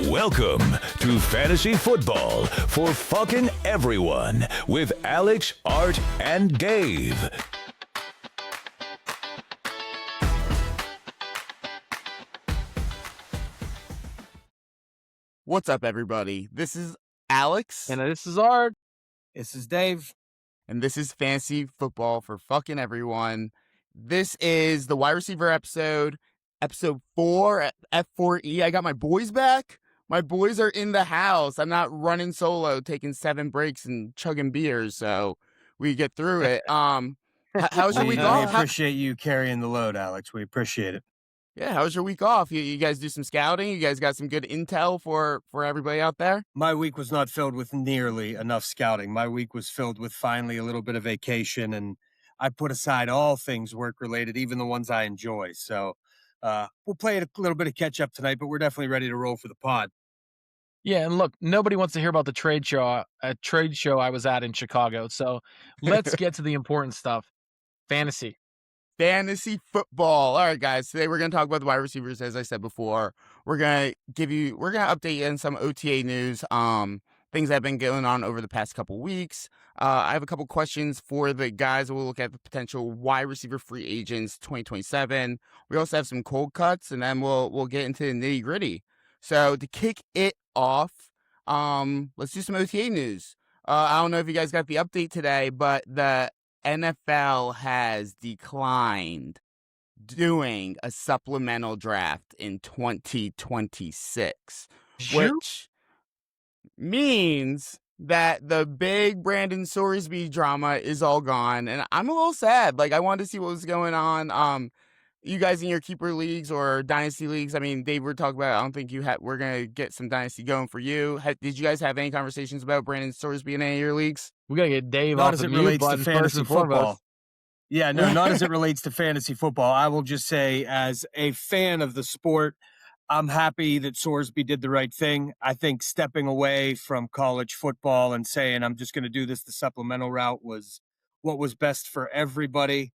Welcome to Fantasy Football for fucking everyone with Alex, Art, and Gabe. What's up, everybody? This is Alex. And this is Art. This is Dave. And this is Fantasy Football for fucking everyone. This is the wide receiver episode 4 at F4E. I got my boys back. My boys are in the house. I'm not running solo, taking 7 breaks and chugging beers, so we get through it. How's your week off? We appreciate you carrying the load, Alex. We appreciate it. Yeah, how's your week off? You guys do some scouting? You guys got some good intel for everybody out there? My week was not filled with nearly enough scouting. My week was filled with finally a little bit of vacation, and I put aside all things work-related, even the ones I enjoy. So we'll play a little bit of catch-up tonight, but we're definitely ready to roll for the pod. Yeah, and look, nobody wants to hear about the trade show I was at in Chicago. So let's get to the important stuff. Fantasy football. All right, guys. Today we're going to talk about the wide receivers, as I said before. We're going to update you on some OTA news, things that have been going on over the past couple weeks. I have a couple questions for the guys. We'll look at the potential wide receiver free agents 2027. We also have some cold cuts, and then we'll get into the nitty gritty. So to kick it off, let's do some OTA news. I don't know if you guys got the update today, but the NFL has declined doing a supplemental draft in 2026, which means that the big Brandon Sorsby drama is all gone. And I'm a little sad. Like, I wanted to see what was going on. You guys in your keeper leagues or dynasty leagues, I mean, Dave, we're talking about, I don't think we're going to get some dynasty going for you. Did you guys have any conversations about Brandon Sorsby in any of your leagues? We got to get Dave not off as the it mute relates button to fantasy football. Yeah, no, not as it relates to fantasy football. I will just say, as a fan of the sport, I'm happy that Sorsby did the right thing. I think stepping away from college football and saying, I'm just going to do this the supplemental route was what was best for everybody.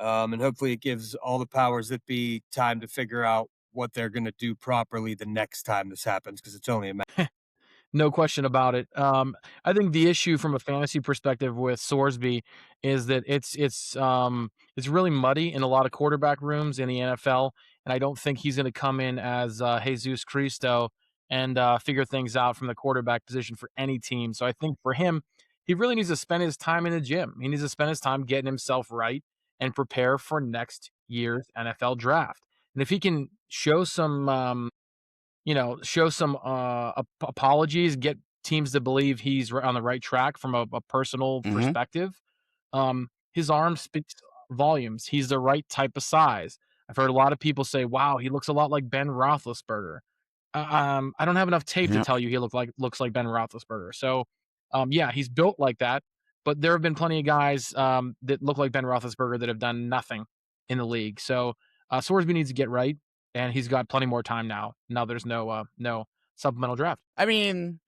And hopefully it gives all the powers that be time to figure out what they're going to do properly the next time this happens, because it's only a matter. No question about it. I think the issue from a fantasy perspective with Sorsby is that it's really muddy in a lot of quarterback rooms in the NFL, and I don't think he's going to come in as Jesus Cristo and figure things out from the quarterback position for any team. So I think for him, he really needs to spend his time in the gym. He needs to spend his time getting himself right and prepare for next year's NFL draft. And if he can show some apologies, get teams to believe he's on the right track from a personal perspective. His arm speaks volumes. He's the right type of size. I've heard a lot of people say, wow, he looks a lot like Ben Roethlisberger. I don't have enough tape to tell you he looks like Ben Roethlisberger. So, he's built like that. But there have been plenty of guys that look like Ben Roethlisberger that have done nothing in the league. So Sorsby needs to get right. And he's got plenty more time now. Now there's no supplemental draft. I mean,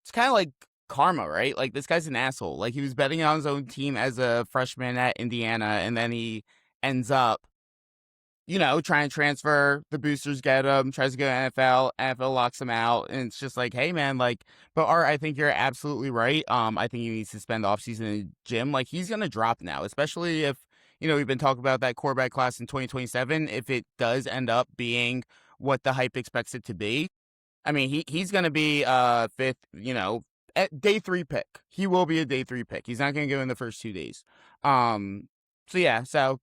it's kind of like karma, right? Like, this guy's an asshole. Like, he was betting on his own team as a freshman at Indiana, and then he ends up, trying to transfer. The boosters get him, tries to go to NFL. NFL locks him out, and it's just like, hey, man, like, but Art, I think you're absolutely right. I think he needs to spend the offseason in the gym. Like, he's going to drop now, especially if, we've been talking about that quarterback class in 2027. If it does end up being what the hype expects it to be, I mean, he's going to be fifth, at day 3 pick. He will be a day 3 pick. He's not going to go in the first 2 days. So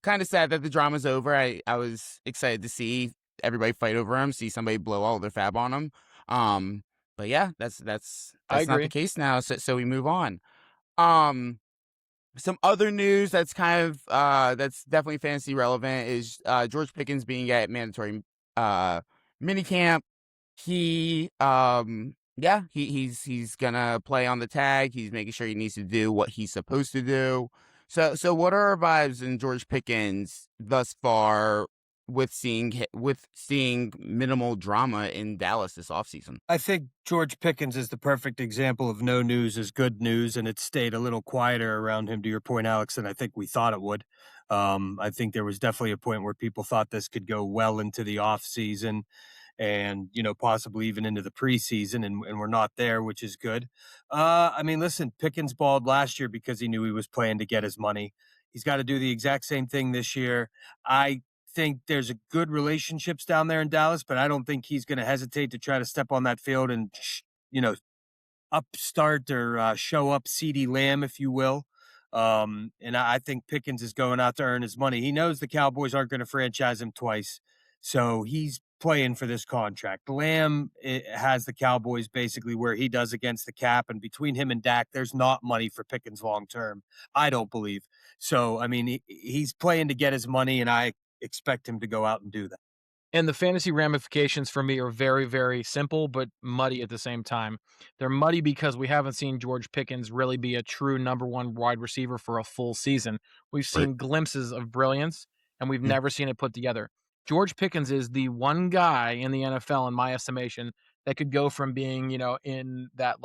kind of sad that the drama's over. I was excited to see everybody fight over him, see somebody blow all their fab on him. But yeah, that's not the case now. So we move on. Some other news that's kind of that's definitely fantasy relevant is George Pickens being at mandatory minicamp. He's gonna play on the tag. He's making sure he needs to do what he's supposed to do. So what are our vibes in George Pickens thus far with seeing minimal drama in Dallas this offseason? I think George Pickens is the perfect example of no news is good news, and it stayed a little quieter around him, to your point, Alex, than I think we thought it would. I think there was definitely a point where people thought this could go well into the offseason. and, possibly even into the preseason, and we're not there, which is good. I mean, listen, Pickens balled last year because he knew he was playing to get his money. He's got to do the exact same thing this year. I think there's a good relationships down there in Dallas, but I don't think he's going to hesitate to try to step on that field and, upstart or show up CeeDee Lamb, if you will. And I think Pickens is going out to earn his money. He knows the Cowboys aren't going to franchise him twice, so he's playing for this contract. Lamb has the Cowboys basically where he does against the cap, and between him and Dak, there's not money for Pickens long term, I don't believe. So, I mean, he's playing to get his money, and I expect him to go out and do that. And the fantasy ramifications for me are very, very simple, but muddy at the same time. They're muddy because we haven't seen George Pickens really be a true number one wide receiver for a full season. We've seen glimpses of brilliance, and we've never seen it put together. George Pickens is the one guy in the NFL, in my estimation, that could go from being, in that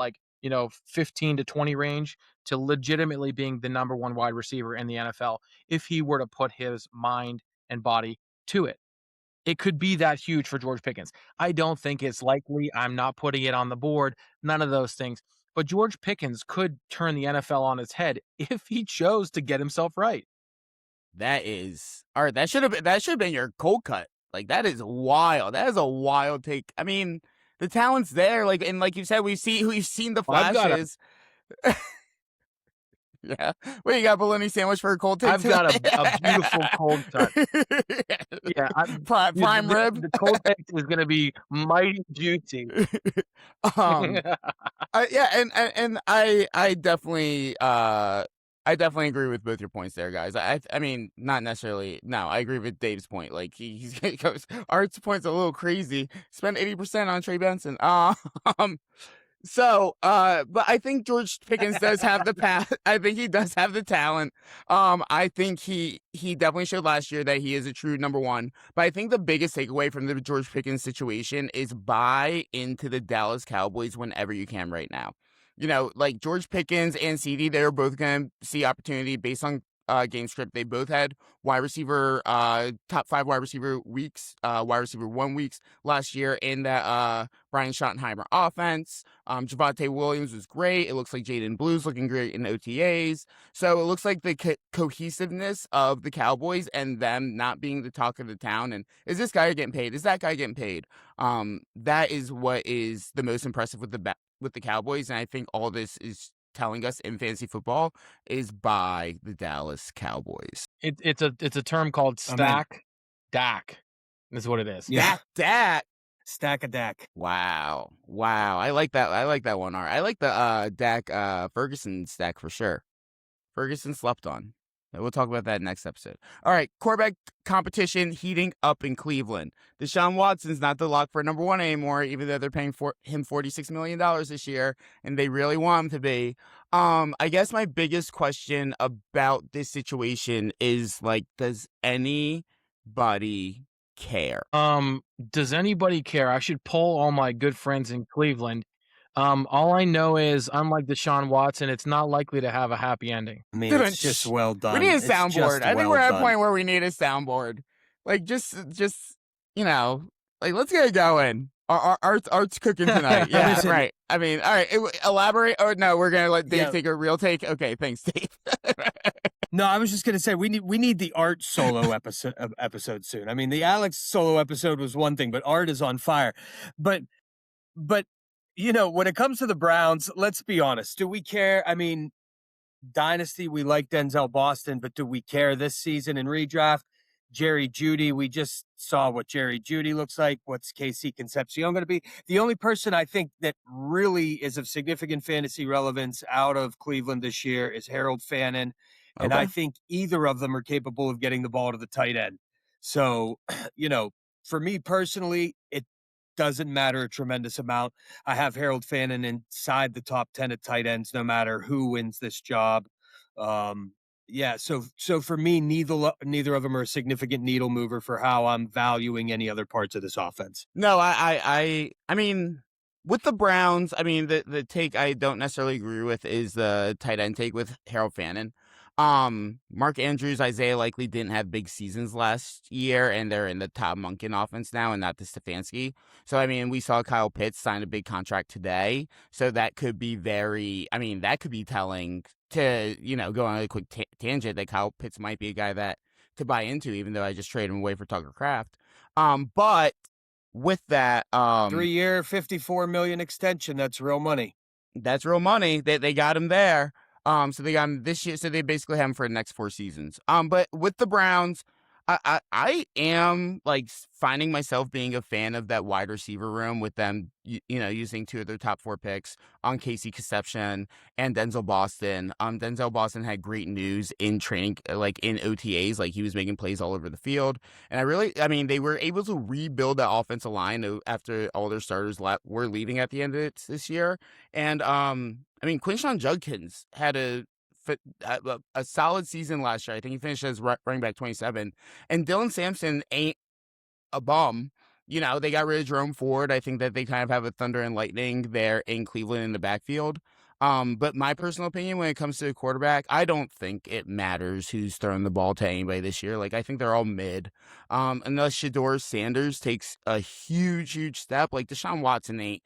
15 to 20 range to legitimately being the number one wide receiver in the NFL if he were to put his mind and body to it. It could be that huge for George Pickens. I don't think it's likely. I'm not putting it on the board. None of those things. But George Pickens could turn the NFL on its head if he chose to get himself right. That is all right. That should have been your cold cut. Like, that is wild. That is a wild take. I mean, the talent's there. Like, and like you said, we've seen the flashes. Yeah. What, you got, bologna sandwich for a cold take? I've got a beautiful cold cut. Yeah. Prime rib. The cold take is going to be mighty juicy. Yeah, and I definitely agree with both your points there, guys. I mean, not necessarily. No, I agree with Dave's point. Like, he goes, Art's point's a little crazy. Spend 80% on Trey Benson. So, but I think George Pickens does have the path. I think he does have the talent. I think he definitely showed last year that he is a true number one. But I think the biggest takeaway from the George Pickens situation is buy into the Dallas Cowboys whenever you can right now. Like George Pickens and CeeDee, they're both going to see opportunity based on game script. They both had wide receiver, top 5 wide receiver weeks, wide receiver 1 weeks last year in that Brian Schottenheimer offense. Javonte Williams was great. It looks like Jaden Blue's looking great in OTAs. So it looks like the cohesiveness of the Cowboys and them not being the talk of the town. And is this guy getting paid? Is that guy getting paid? That is what is the most impressive with the Cowboys. And I think all this is telling us in fantasy football is by the Dallas Cowboys. It's a term called stack Dak. That's what it is. Yeah. Stack a Dak. Wow. I like that one, Art. I like the Dak Ferguson stack for sure. Ferguson slept on. We'll talk about that next episode. All right, quarterback competition heating up in Cleveland. Deshaun Watson's not the lock for number one anymore, even though they're paying him $46 million this year, and they really want him to be. I guess my biggest question about this situation is, like, does anybody care? Does anybody care? I should poll all my good friends in Cleveland. All I know is, unlike Deshaun Watson, it's not likely to have a happy ending. I mean, it's just well done. We need a soundboard. I think we're at a point where we need a soundboard. Like, just like, let's get it going. Art's cooking tonight. Yeah, right. I mean, all right. Elaborate. Oh no, we're gonna let Dave take a real take. Okay, thanks, Dave. No, I was just gonna say we need the Art solo episode soon. I mean, the Alex solo episode was one thing, but Art is on fire. But when it comes to the Browns, let's be honest. Do we care? I mean, Dynasty, we like Denzel Boston, but do we care this season in redraft? Jerry Jeudy, we just saw what Jerry Jeudy looks like. What's KC Concepcion going to be? The only person I think that really is of significant fantasy relevance out of Cleveland this year is Harold Fannin. And I think either of them are capable of getting the ball to the tight end. So, for me personally, it doesn't matter a tremendous amount. I have Harold Fannin inside the top 10 at tight ends, no matter who wins this job. So for me, neither of them are a significant needle mover for how I'm valuing any other parts of this offense. No, I mean, with the Browns, I mean, the take I don't necessarily agree with is the tight end take with Harold Fannin. Mark Andrews, Isaiah likely didn't have big seasons last year, and they're in the Todd Monken offense now and not the Stefanski. So, I mean, we saw Kyle Pitts sign a big contract today. So that could be that could be telling to, go on a quick tangent that Kyle Pitts might be a guy that to buy into, even though I just traded him away for Tucker Kraft. But with that, 3-year, $54 million extension. That's real money. That's real money. They got him there. So they got him this year. So they basically have him for the next 4 seasons. But with the Browns, I am like finding myself being a fan of that wide receiver room with them, using 2 of their top 4 picks on Casey Conception and Denzel Boston. Denzel Boston had great news in training, like in OTAs, like he was making plays all over the field. And they were able to rebuild that offensive line after all their starters were leaving at the end of it this year. And Quinshon Judkins had a solid season last year. I think he finished as running back 27. And Dylan Sampson ain't a bum. They got rid of Jerome Ford. I think that they kind of have a thunder and lightning there in Cleveland in the backfield. But my personal opinion when it comes to a quarterback, I don't think it matters who's throwing the ball to anybody this year. Like, I think they're all mid. Unless Shedeur Sanders takes a huge, huge step. Like, Deshaun Watson ain't.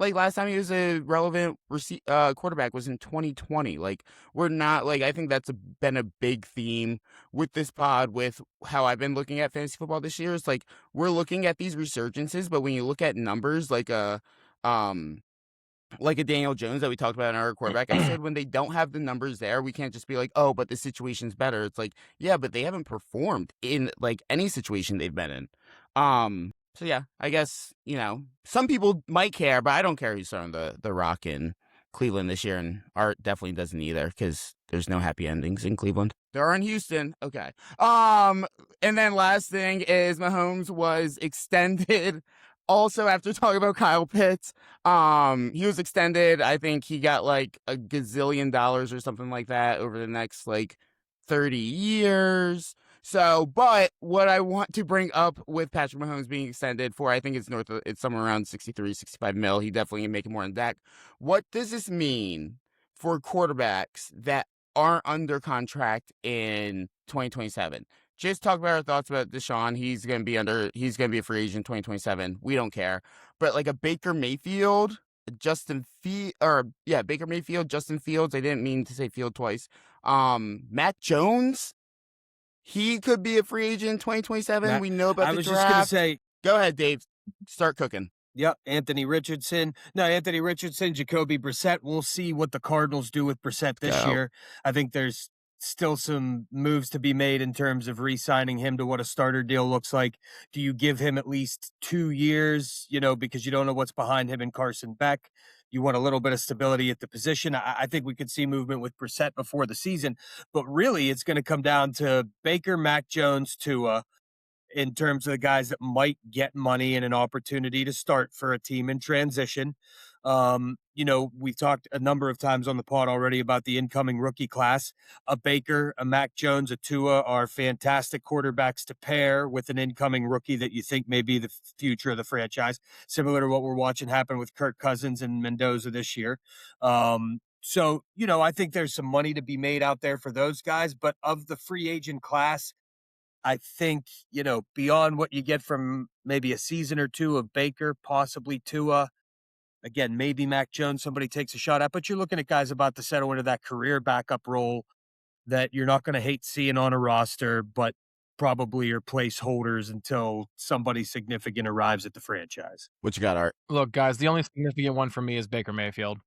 Like, last time he was a relevant quarterback was in 2020. Like, we're not, like, I think that's been a big theme with this pod, with how I've been looking at fantasy football this year. It's like, we're looking at these resurgences, but when you look at numbers like a Daniel Jones that we talked about in our quarterback episode, when they don't have the numbers there, we can't just be like, oh, but the situation's better. It's like, yeah, but they haven't performed in, like, any situation they've been in. So yeah, I guess, some people might care, but I don't care who's throwing the rock in Cleveland this year, and Art definitely doesn't either, because there's no happy endings in Cleveland. There are in Houston. Okay. And then last thing is Mahomes was extended. Also, after talking about Kyle Pitts, he was extended. I think he got like $1 gazillion or something like that over the next like 30 years. So, but what I want to bring up with Patrick Mahomes being extended for, I think it's somewhere around 63, 65 mil. He definitely can make more than that. What does this mean for quarterbacks that aren't under contract in 2027? Just talk about our thoughts about Deshaun. He's going to be a free agent in 2027. We don't care. But like a Baker Mayfield, Baker Mayfield, Justin Fields. I didn't mean to say Field twice. Matt Jones. He could be a free agent in 2027. We know about the draft. I was just going to say. Go ahead, Dave. Start cooking. Yep, Anthony Richardson, Jacoby Brissett. We'll see what the Cardinals do with Brissett this year. I think there's still some moves to be made in terms of re-signing him to what a starter deal looks like. Do you give him at least 2 years, because you don't know what's behind him and Carson Beck? You want a little bit of stability at the position. I think we could see movement with Brissett before the season, but really it's going to come down to Baker, Mac Jones, Tua, in terms of the guys that might get money and an opportunity to start for a team in transition. We've talked a number of times on the pod already about the incoming rookie class. A Baker, a Mac Jones, a Tua are fantastic quarterbacks to pair with an incoming rookie that you think may be the future of the franchise, similar to what we're watching happen with Kirk Cousins and Mendoza this year. So, I think there's some money to be made out there for those guys, but of the free agent class, I think, beyond what you get from maybe a season or two of Baker, possibly Tua, again, maybe Mac Jones, somebody takes a shot at, but you're looking at guys about to settle into that career backup role that you're not going to hate seeing on a roster, but probably are placeholders until somebody significant arrives at the franchise. What you got, Art? Look, guys, the only significant one for me is Baker Mayfield,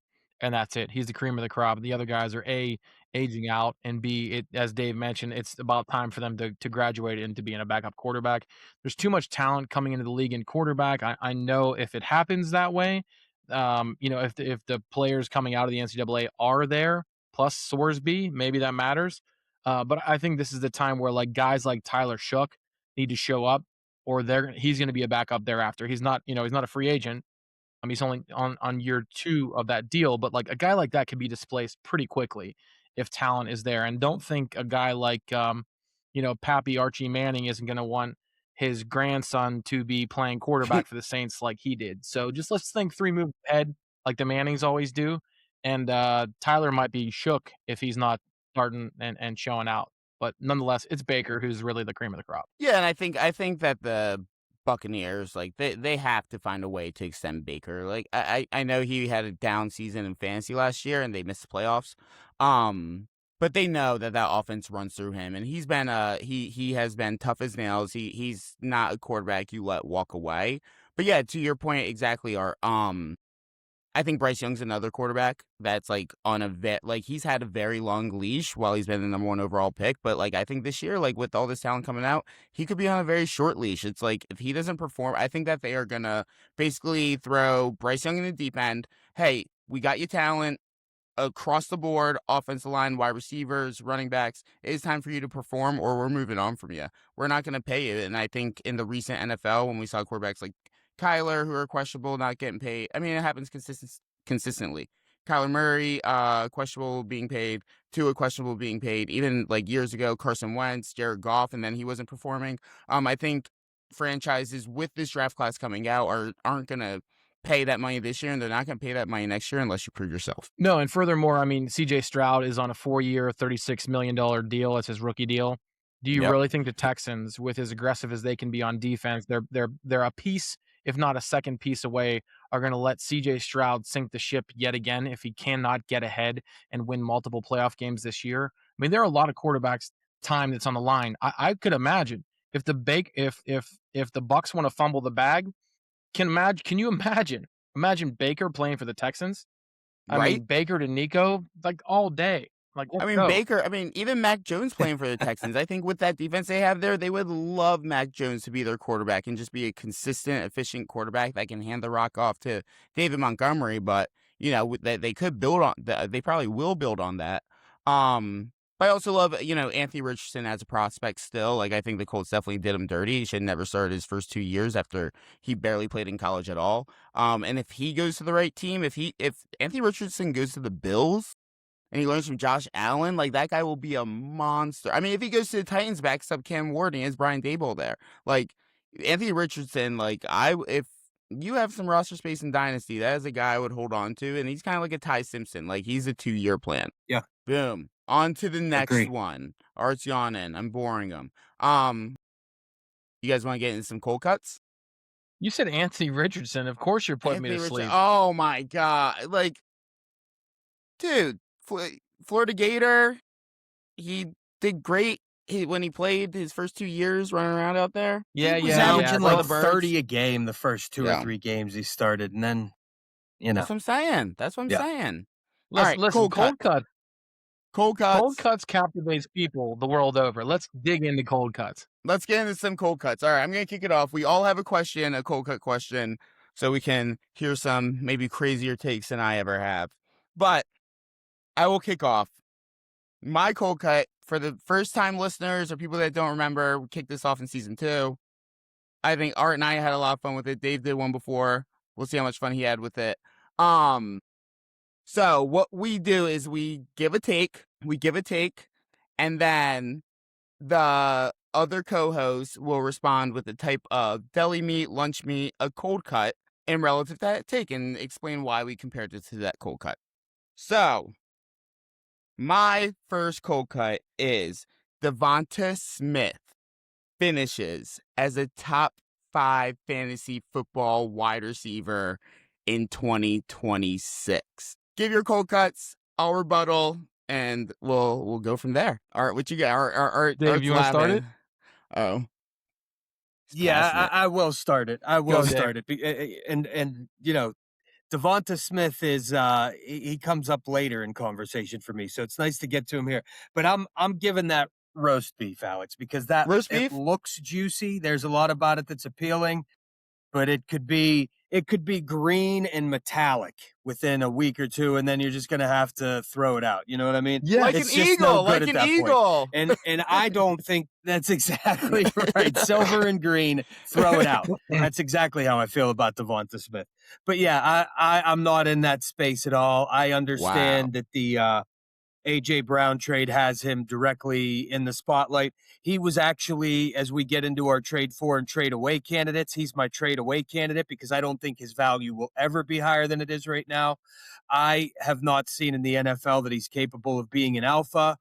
and that's it. He's the cream of the crop. The other guys are A, aging out, and B, as Dave mentioned, it's about time for them to graduate into being a backup quarterback. There's too much talent coming into the league in quarterback. I know if it happens that way, if the players coming out of the NCAA are there, plus Sorsby, maybe that matters. But I think this is the time where like guys like Tyler Shook need to show up, or he's going to be a backup thereafter. He's not a free agent. He's only on year 2 of that deal, but like a guy like that could be displaced pretty quickly if talent is there. And don't think a guy like Pappy Archie Manning isn't going to want his grandson to be playing quarterback for the Saints like he did. So just let's think 3 moves ahead, like the Mannings always do. And Tyler might be shook if he's not starting and showing out. But nonetheless, it's Baker who's really the cream of the crop. Yeah, and I think that the Buccaneers, like, they have to find a way to extend Baker. Like, I know he had a down season in fantasy last year and they missed the playoffs. But they know that offense runs through him, and he's been he has been tough as nails. He's not a quarterback you let walk away. But yeah, to your point exactly, I think Bryce Young's another quarterback that's like on like he's had a very long leash while he's been the number 1 overall pick. But like I think this year, like with all this talent coming out, he could be on a very short leash. It's like if he doesn't perform, I think that they are gonna basically throw Bryce Young in the deep end. Hey, we got you talent across the board, offensive line, wide receivers, running backs. It is time for you to perform, or we're moving on from you. We're not going to pay you. And I think in the recent NFL, when we saw quarterbacks like Kyler, who are questionable, not getting paid, I mean, it happens consistently. Kyler Murray, questionable being paid, Tua questionable being paid. Even like years ago, Carson Wentz, Jared Goff, and then he wasn't performing. I think franchises with this draft class coming out aren't going to pay that money this year, and they're not going to pay that money next year unless you prove yourself. No, and furthermore, I mean, CJ Stroud is on a 4-year, $36 million deal. It's his rookie deal. Do you really think the Texans, with as aggressive as they can be on defense, they're a piece, if not a second piece away, are going to let CJ Stroud sink the ship yet again if he cannot get ahead and win multiple playoff games this year? I mean, there are a lot of quarterbacks' time that's on the line. I could imagine if the Bucs want to fumble the bag. Can you imagine Baker playing for the Texans? I mean, Baker to Nico, like all day. Like, Baker, even Mac Jones playing for the Texans. I think with that defense they have there, they would love Mac Jones to be their quarterback and just be a consistent, efficient quarterback that can hand the rock off to David Montgomery. But, they could build on that. They probably will build on that. But I also love, Anthony Richardson as a prospect still. Like, I think the Colts definitely did him dirty. He should never started his first 2 years after he barely played in college at all. And if he goes to the right team, if Anthony Richardson goes to the Bills and he learns from Josh Allen, like, that guy will be a monster. I mean, if he goes to the Titans, backs up Cam Ward and he has Brian Daboll there. Like, Anthony Richardson, like, if you have some roster space in Dynasty, that is a guy I would hold on to. And he's kind of like a Ty Simpson. Like, he's a 2-year plan. Yeah. Boom. On to the next one. Art's yawning. I'm boring him. You guys want to get into some cold cuts? You said Anthony Richardson. Of course you're putting me to sleep. Oh, my God. Like, dude, Florida Gator, he did great when he played his first 2 years running around out there. Yeah, he was averaging like 30 a game the first 2 or 3 games he started. And then, That's what I'm saying. All right, listen, cold cuts. Cold cuts. Cold cuts captivates people the world over. Let's dig into cold cuts. Let's get into some cold cuts. All right, I'm going to kick it off. We all have a cold cut question, so we can hear some maybe crazier takes than I ever have. But I will kick off. My cold cut, for the first-time listeners or people that don't remember, we kicked this off in season 2. I think Art and I had a lot of fun with it. Dave did one before. We'll see how much fun he had with it. So what we do is we give a take, and then the other co-host will respond with the type of deli meat, lunch meat, a cold cut, and relative to that take, and explain why we compared it to that cold cut. So, my first cold cut is Devonta Smith finishes as a top 5 fantasy football wide receiver in 2026. Give your cold cuts, I'll rebuttal, and we'll go from there. All right, what you got? Art, Dave, you want to start it? Oh. Yeah, I will start it. And Devonta Smith is he comes up later in conversation for me, so it's nice to get to him here. But I'm giving that roast beef, Alex, because it looks juicy. There's a lot about it that's appealing, but it could be green and metallic within a week or two, and then you're just gonna have to throw it out. You know what I mean? Yeah, like an eagle, And I don't think that's exactly right. Silver and green, throw it out. That's exactly how I feel about Devonta Smith. But yeah, I'm not in that space at all. I understand that the A.J. Brown trade has him directly in the spotlight. He was actually, as we get into our trade for and trade away candidates, he's my trade away candidate because I don't think his value will ever be higher than it is right now. I have not seen in the NFL that he's capable of being an alpha.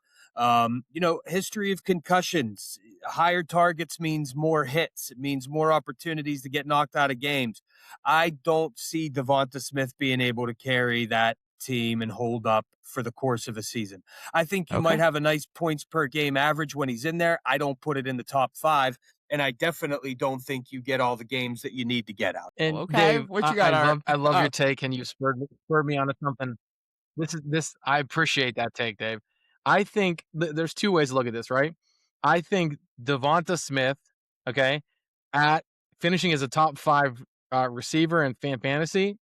History of concussions, higher targets means more hits. It means more opportunities to get knocked out of games. I don't see Devonta Smith being able to carry that team and hold up for the course of a season. I think you might have a nice points per game average when he's in there. I don't put it in the top 5. And I definitely don't think you get all the games that you need to get out. And Okay, Dave, what you got, Art? I love your take, and you spurred me onto something. I appreciate that take, Dave. I think there's two ways to look at this, right? I think Devonta Smith, okay, at finishing as a top 5 receiver in fantasy,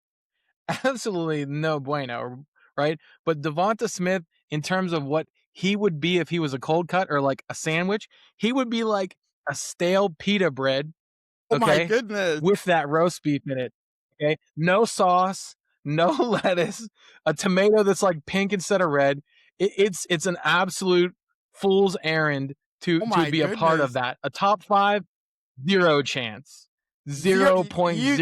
absolutely no bueno, right? But Devonta Smith, in terms of what he would be if he was a cold cut or like a sandwich, he would be like a stale pita bread, Oh my okay, goodness. with that roast beef in it, okay? No sauce, no lettuce, a tomato that's like pink instead of red. It's an absolute fool's errand to be a part of that. A top 5, 0 chance. 0.0000. You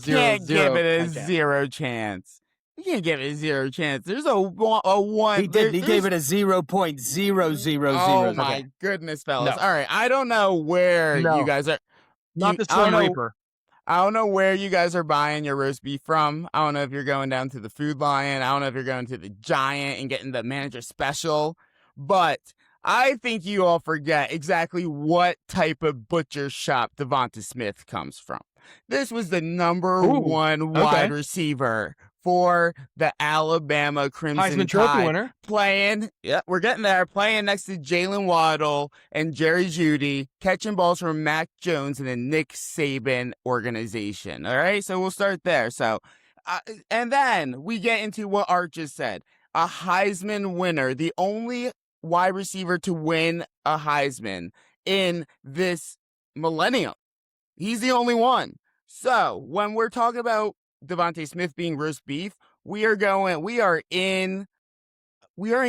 can't give it a 0 chance. You can't give it a 0 chance. There's a 1. He did. He gave it a 0.000. Oh my goodness, fellas! No. All right, I don't know where you guys are. Not the Slim Reaper. I don't know where you guys are buying your roast beef from. I don't know if you're going down to the Food Lion. I don't know if you're going to the Giant and getting the manager special. But I think you all forget exactly what type of butcher shop Devonta Smith comes from. This was the number 1 wide receiver for the Alabama Crimson Heisman Trophy winner. We're getting there, playing next to Jalen Waddle and Jerry Jeudy, catching balls from Mac Jones and the Nick Saban organization. All right, so we'll start there. So, and then we get into what Art just said. A Heisman winner, the only wide receiver to win a Heisman in this millennium. He's the only one. So when we're talking about Devonta Smith being roast beef, we are in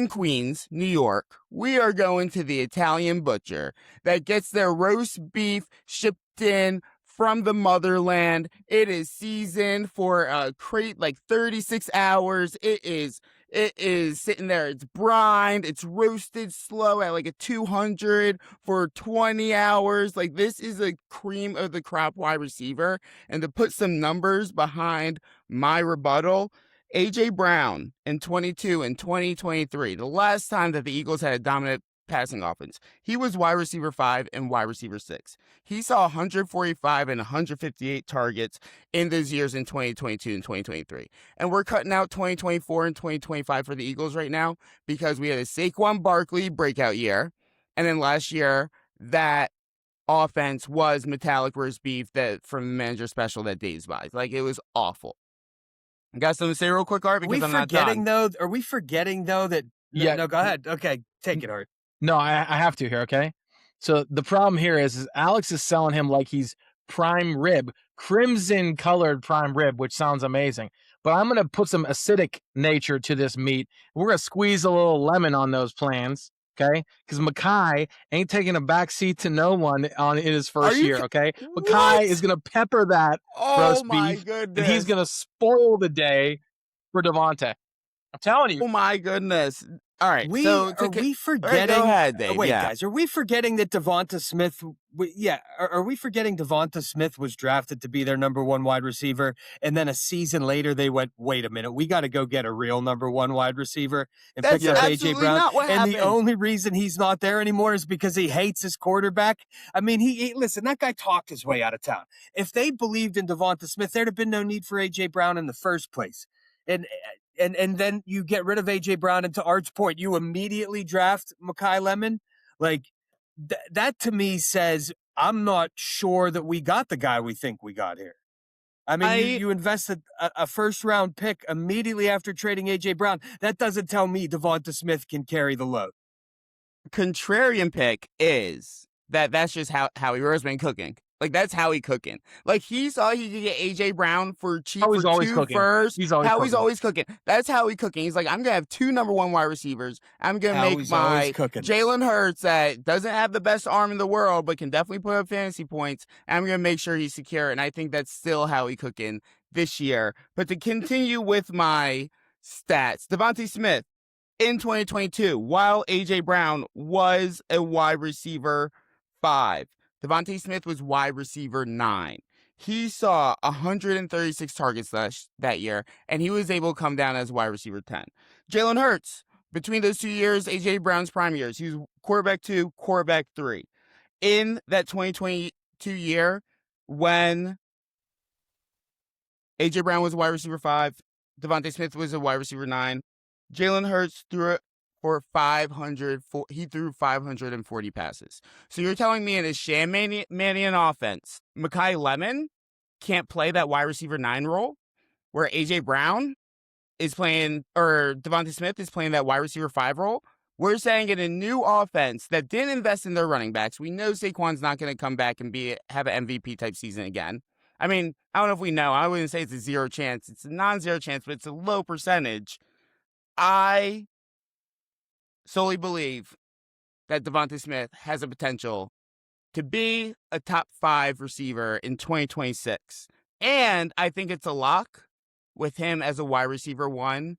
Queens, New York. We are going to the Italian butcher that gets their roast beef shipped in from the motherland. It is seasoned for a crate like 36 hours. It is sitting there. It's brined. It's roasted slow at like a 200 for 20 hours. Like, this is a cream of the crop wide receiver. And to put some numbers behind my rebuttal, A.J. Brown in 22 and 2023, the last time that the Eagles had a dominant passing offense, he was wide receiver 5 and wide receiver 6. He saw 145 and 158 targets in those years in 2022 and 2023. And we're cutting out 2024 and 2025 for the Eagles right now because we had a Saquon Barkley breakout year. And then last year, that offense was metallic roast beef that from the manager special that Dave's buys. Like, it was awful. You got something to say real quick, Art? Because I'm not done. Are we forgetting, though, that... Yeah. No, go ahead. Okay, take it, Art. No, I have to here, okay? So the problem here is Alex is selling him like he's prime rib, crimson-colored prime rib, which sounds amazing. But I'm going to put some acidic nature to this meat. We're going to squeeze a little lemon on those plans, okay? Because Mekhi ain't taking a backseat to no one in his first year, okay? Mekhi is going to pepper that roast beef, and he's going to spoil the day for Devonta. I'm telling you. Oh, my goodness. All right. Are we forgetting? Go ahead, Dave. Guys. Are we forgetting that Devonta Smith? Are we forgetting Devonta Smith was drafted to be their number 1 wide receiver, and then a season later they went, "Wait a minute, we got to go get a real number 1 wide receiver and pick up AJ Brown." And the only reason he's not there anymore is because he hates his quarterback. I mean, listen. That guy talked his way out of town. If they believed in Devonta Smith, there'd have been no need for AJ Brown in the first place. And then you get rid of A.J. Brown, and to Art's point, you immediately draft Mekhi Lemon. Like, that to me says, I'm not sure that we got the guy we think we got here. I mean, you invested a first-round pick immediately after trading A.J. Brown. That doesn't tell me Devonta Smith can carry the load. Contrarian pick is that's just how Howie been cooking. Like, that's Howie cooking. Like, he saw he could get A.J. Brown for cheap for 2 first. He's always cooking. That's Howie cooking. He's like, I'm going to have 2 number 1 wide receivers. I'm going to make my Jalen Hurts that doesn't have the best arm in the world, but can definitely put up fantasy points. And I'm going to make sure he's secure. And I think that's still Howie cooking this year. But to continue with my stats, Devonta Smith, in 2022, while A.J. Brown was a wide receiver 5, Devontae Smith was wide receiver 9. He saw 136 targets that year, and he was able to come down as wide receiver 10. Jalen Hurts, between those 2 years, A.J. Brown's prime years, he was quarterback 2, quarterback 3. In that 2022 year, when A.J. Brown was a wide receiver 5, Devontae Smith was a wide receiver 9, Jalen Hurts threw it for 500. He threw 540 passes. So you're telling me in his Sham Mannion offense, Mekhi Lemon can't play that wide receiver 9 role, where A.J. Brown is playing, or Devontae Smith is playing that wide receiver 5 role? We're saying in a new offense that didn't invest in their running backs, we know Saquon's not going to come back and have an MVP type season again. I mean, I don't know if we know. I wouldn't say it's a 0 chance. It's a non-zero chance, but it's a low percentage. I solely believe that Devontae Smith has a potential to be a top 5 receiver in 2026. And I think it's a lock with him as a wide receiver 1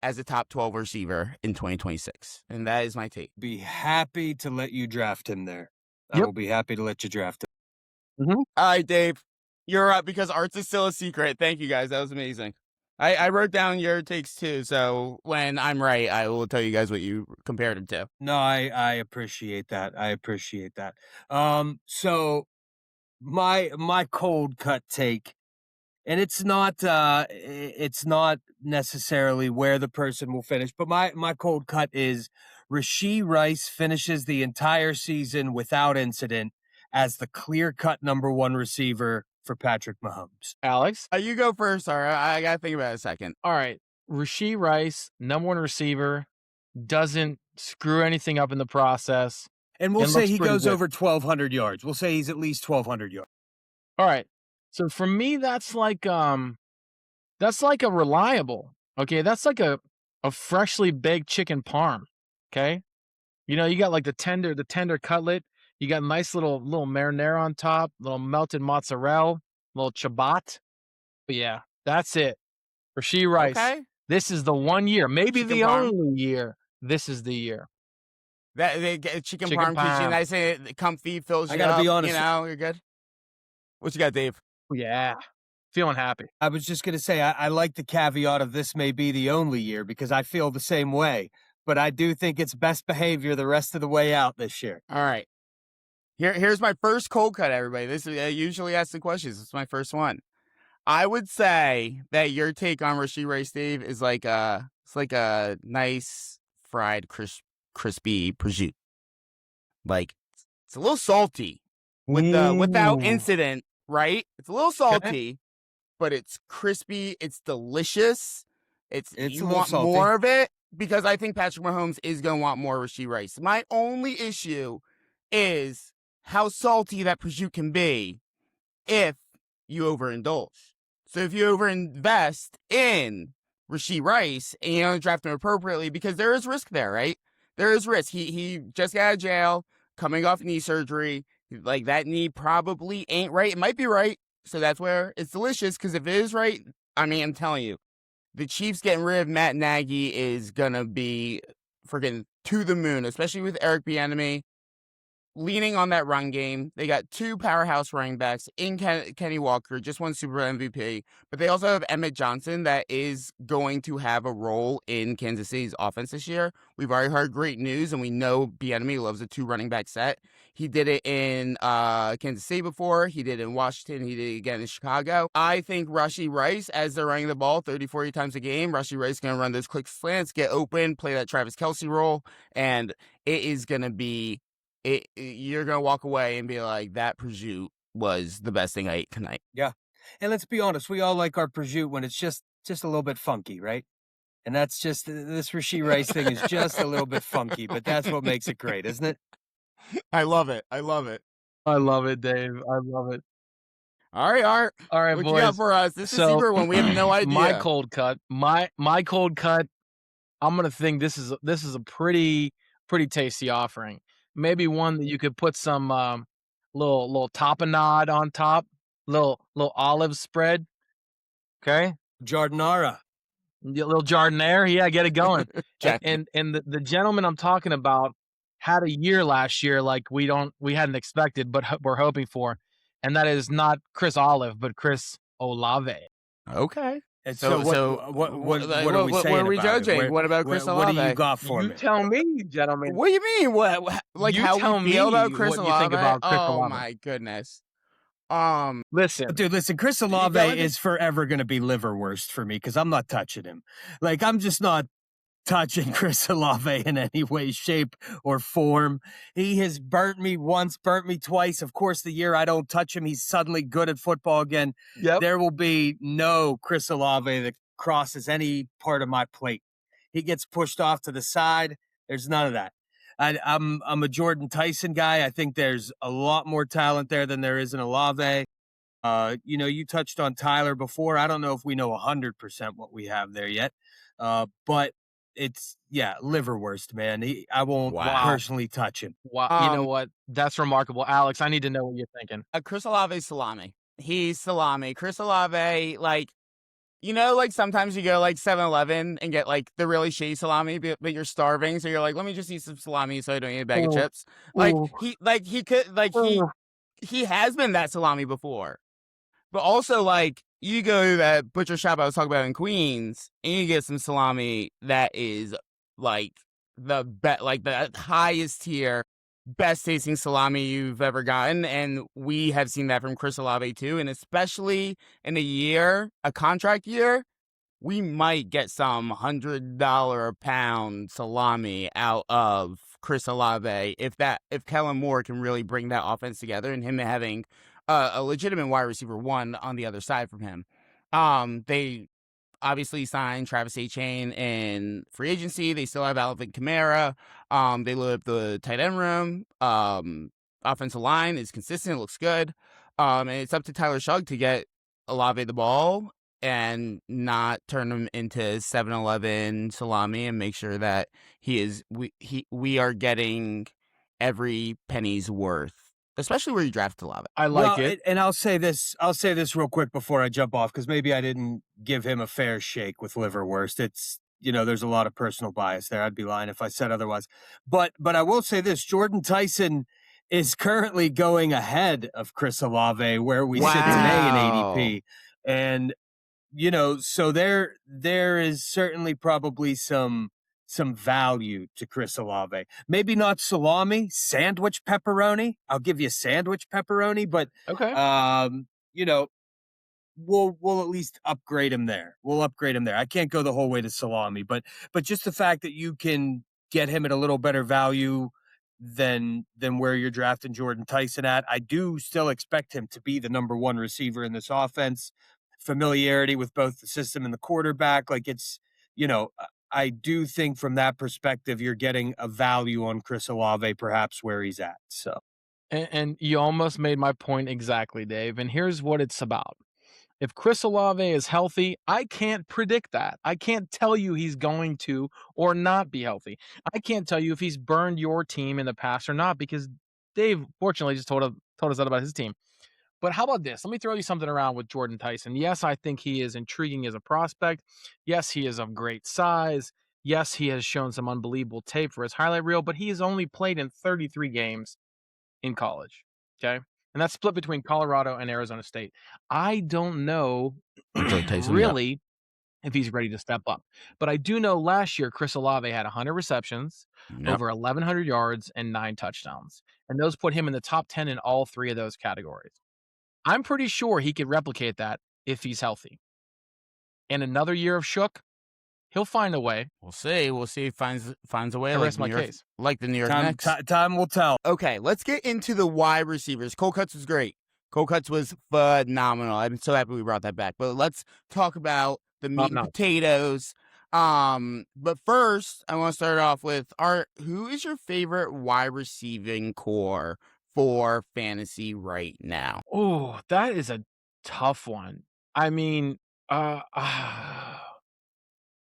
as a top 12 receiver in 2026. And that is my take. Be happy to let you draft him there. Yep. I will be happy to let you draft him. Mm-hmm. All right, Dave. You're up because Arts is still a secret. Thank you, guys. That was amazing. I wrote down your takes, too. So when I'm right, I will tell you guys what you compared him to. No, I appreciate that. I appreciate that. So my cold cut take, and it's not necessarily where the person will finish, but my cold cut is Rashee Rice finishes the entire season without incident as the clear-cut number 1 receiver for Patrick Mahomes. Alex? You go first, Sarah. I got to think about it a second. All right. Rashee Rice, number 1 receiver, doesn't screw anything up in the process. And we'll say he goes over 1,200 yards. We'll say he's at least 1,200 yards. All right. So for me, that's like a reliable. Okay, that's like a freshly baked chicken parm. Okay, you know, you got like the tender cutlet. You got nice little marinara on top, little melted mozzarella, little ciabatta. But yeah, that's it. Rashee Rice. Okay. This is the 1 year, maybe Chicken the parm. only year. This is the year. That they get chicken parm keeps you nice and comfy, fills you up. I gotta be honest. You know, you're good. What you got, Dave? Yeah, feeling happy. I was just going to say, I like the caveat of this may be the only year because I feel the same way. But I do think it's best behavior the rest of the way out this year. All right. Here's my first cold cut, everybody. This is, I usually ask the questions. It's my first one. I would say that your take on Rashee Rice, Dave, is like a nice fried crispy prosciutto. Like, it's a little salty without incident, right? It's a little salty, but it's crispy. It's delicious. It's you want salty. more of it because I think Patrick Mahomes is going to want more Rashee Rice. My only issue is how salty that prosciutto can be if you overindulge. So if you overinvest in Rashee Rice and you don't draft him appropriately, because there is risk there, right? There is risk. He just got out of jail, coming off knee surgery. Like, that knee probably ain't right. It might be right. So that's where it's delicious, because if it is right, I mean, I'm telling you, the Chiefs getting rid of Matt Nagy is going to be freaking to the moon, especially with Eric Bieniemy leaning on that run game. They got 2 powerhouse running backs in Kenny Walker, just won Super Bowl MVP, but they also have Emmett Johnson that is going to have a role in Kansas City's offense this year. We've already heard great news, and we know Bieniemy loves a 2 running back set. He did it in Kansas City before. He did it in Washington. He did it again in Chicago. I think Rashee Rice, as they're running the ball 30, 40 times a game, Rashee Rice is going to run those quick slants, get open, play that Travis Kelce role, and it is going to be you're going to walk away and be like, that prosciutto was the best thing I ate tonight. Yeah. And let's be honest, we all like our prosciutto when it's just a little bit funky, right? And that's just, this Rashee Rice thing is just a little bit funky, but that's what makes it great, isn't it? I love it. I love it. I love it, Dave. I love it. All right, Art. All right, what boys. you got for us? This is a secret one. We have no idea. My cold cut. My cold cut. I'm gonna think this is a pretty tasty offering. Maybe one that you could put some little tapenade on top, little olive spread. Okay, Jardinara. little Jardiniere, yeah, get it going. Check. and the gentleman I'm talking about had a year last year like we hadn't expected, but we're hoping for, and that is not Chris Olive, but Chris Olave. Okay. And So what are we saying? What are we about it? judging? What about Chris What do Olave? you got for You me? tell me, gentlemen. What do you mean? What like You how tell we feel me about Chris what Olave? you think about Chris Oh Olave. my goodness. Listen, Dude, listen, Chris go Olave into- is forever going to be liverwurst for me because I'm not touching him. Like, I'm just not touching Chris Olave in any way, shape, or form. He has burnt me once, burnt me twice. Of course, the year I don't touch him, he's suddenly good at football again. Yep. There will be no Chris Olave that crosses any part of my plate. He gets pushed off to the side. There's none of that. I'm a Jordan Tyson guy. I think there's a lot more talent there than there is in Olave. You touched on Tyler before. I don't know if we know 100% what we have there yet, but it's liverwurst, man. I won't personally touch him. Wow. You know what? That's remarkable, Alex. I need to know what you're thinking. Chris Olave salami. He's salami. Chris Olave, like, like sometimes you go like 7-Eleven and get like the really shitty salami, but you're starving, so you're like, let me just eat some salami so I don't eat a bag of chips. Like he has been that salami before, but also like you go to that butcher shop I was talking about in Queens and you get some salami that is like the highest tier, best tasting salami you've ever gotten, and we have seen that from Chris Olave too. And especially in a contract year, we might get some $100 a pound salami out of Chris Olave if Kellen Moore can really bring that offense together, and him having a legitimate wide receiver one on the other side from him. They obviously signed Travis Etienne in free agency. They still have Alvin Kamara. They load up the tight end room. Offensive line is consistent, looks good. And it's up to Tyler Shugg to get Olave the ball and not turn him into 7-Eleven salami, and make sure that we are getting every penny's worth, especially where you draft Olave. I like it. And I'll say this real quick before I jump off, because maybe I didn't give him a fair shake with liverwurst. It's, there's a lot of personal bias there. I'd be lying if I said otherwise. But I will say this: Jordan Tyson is currently going ahead of Chris Olave where we sit today in ADP. And, so there is certainly probably some value to Chris Olave. Maybe not salami, sandwich pepperoni. I'll give you sandwich pepperoni, but okay. We'll at least upgrade him there. I can't go the whole way to salami, but just the fact that you can get him at a little better value than where you're drafting Jordan Tyson at. I do still expect him to be the number one receiver in this offense. Familiarity with both the system and the quarterback. Like it's, I do think from that perspective, you're getting a value on Chris Olave, perhaps where he's at. So, and you almost made my point exactly, Dave. And here's what it's about. If Chris Olave is healthy, I can't predict that. I can't tell you he's going to or not be healthy. I can't tell you if he's burned your team in the past or not, because Dave, fortunately, just told us that about his team. But how about this? Let me throw you something around with Jordan Tyson. Yes, I think he is intriguing as a prospect. Yes, he is of great size. Yes, he has shown some unbelievable tape for his highlight reel, but he has only played in 33 games in college. Okay. And that's split between Colorado and Arizona State. I don't know really if he's ready to step up. But I do know last year, Chris Olave had 100 receptions, over 1,100 yards, and 9 touchdowns. And those put him in the top 10 in all 3 of those categories. I'm pretty sure he could replicate that if he's healthy. And another year of Shook, he'll find a way. We'll see. We'll see if he finds a way. Like the New York Knicks. Time will tell. Okay, let's get into the wide receivers. Cole Cuts was great. Cole Cuts was phenomenal. I'm so happy we brought that back. But let's talk about the meat and potatoes. But first, I want to start off with who is your favorite wide receiving core for fantasy right now? Oh, that is a tough one. I mean,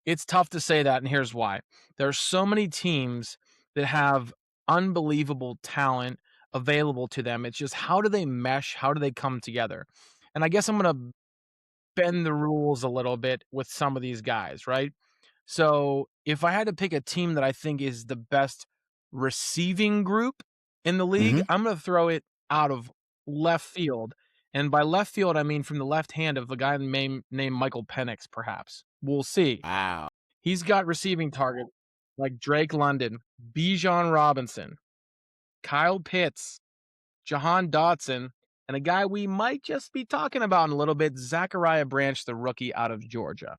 it's tough to say that, and here's why. There's so many teams that have unbelievable talent available to them. It's just, how do they mesh? How do they come together? And I guess I'm going to bend the rules a little bit with some of these guys, right? So if I had to pick a team that I think is the best receiving group in the league, I'm going to throw it out of left field. And by left field, I mean from the left hand of a guy named Michael Penix, perhaps. We'll see. Wow. He's got receiving targets like Drake London, Bijan Robinson, Kyle Pitts, Jahan Dotson, and a guy we might just be talking about in a little bit, Zachariah Branch, the rookie out of Georgia.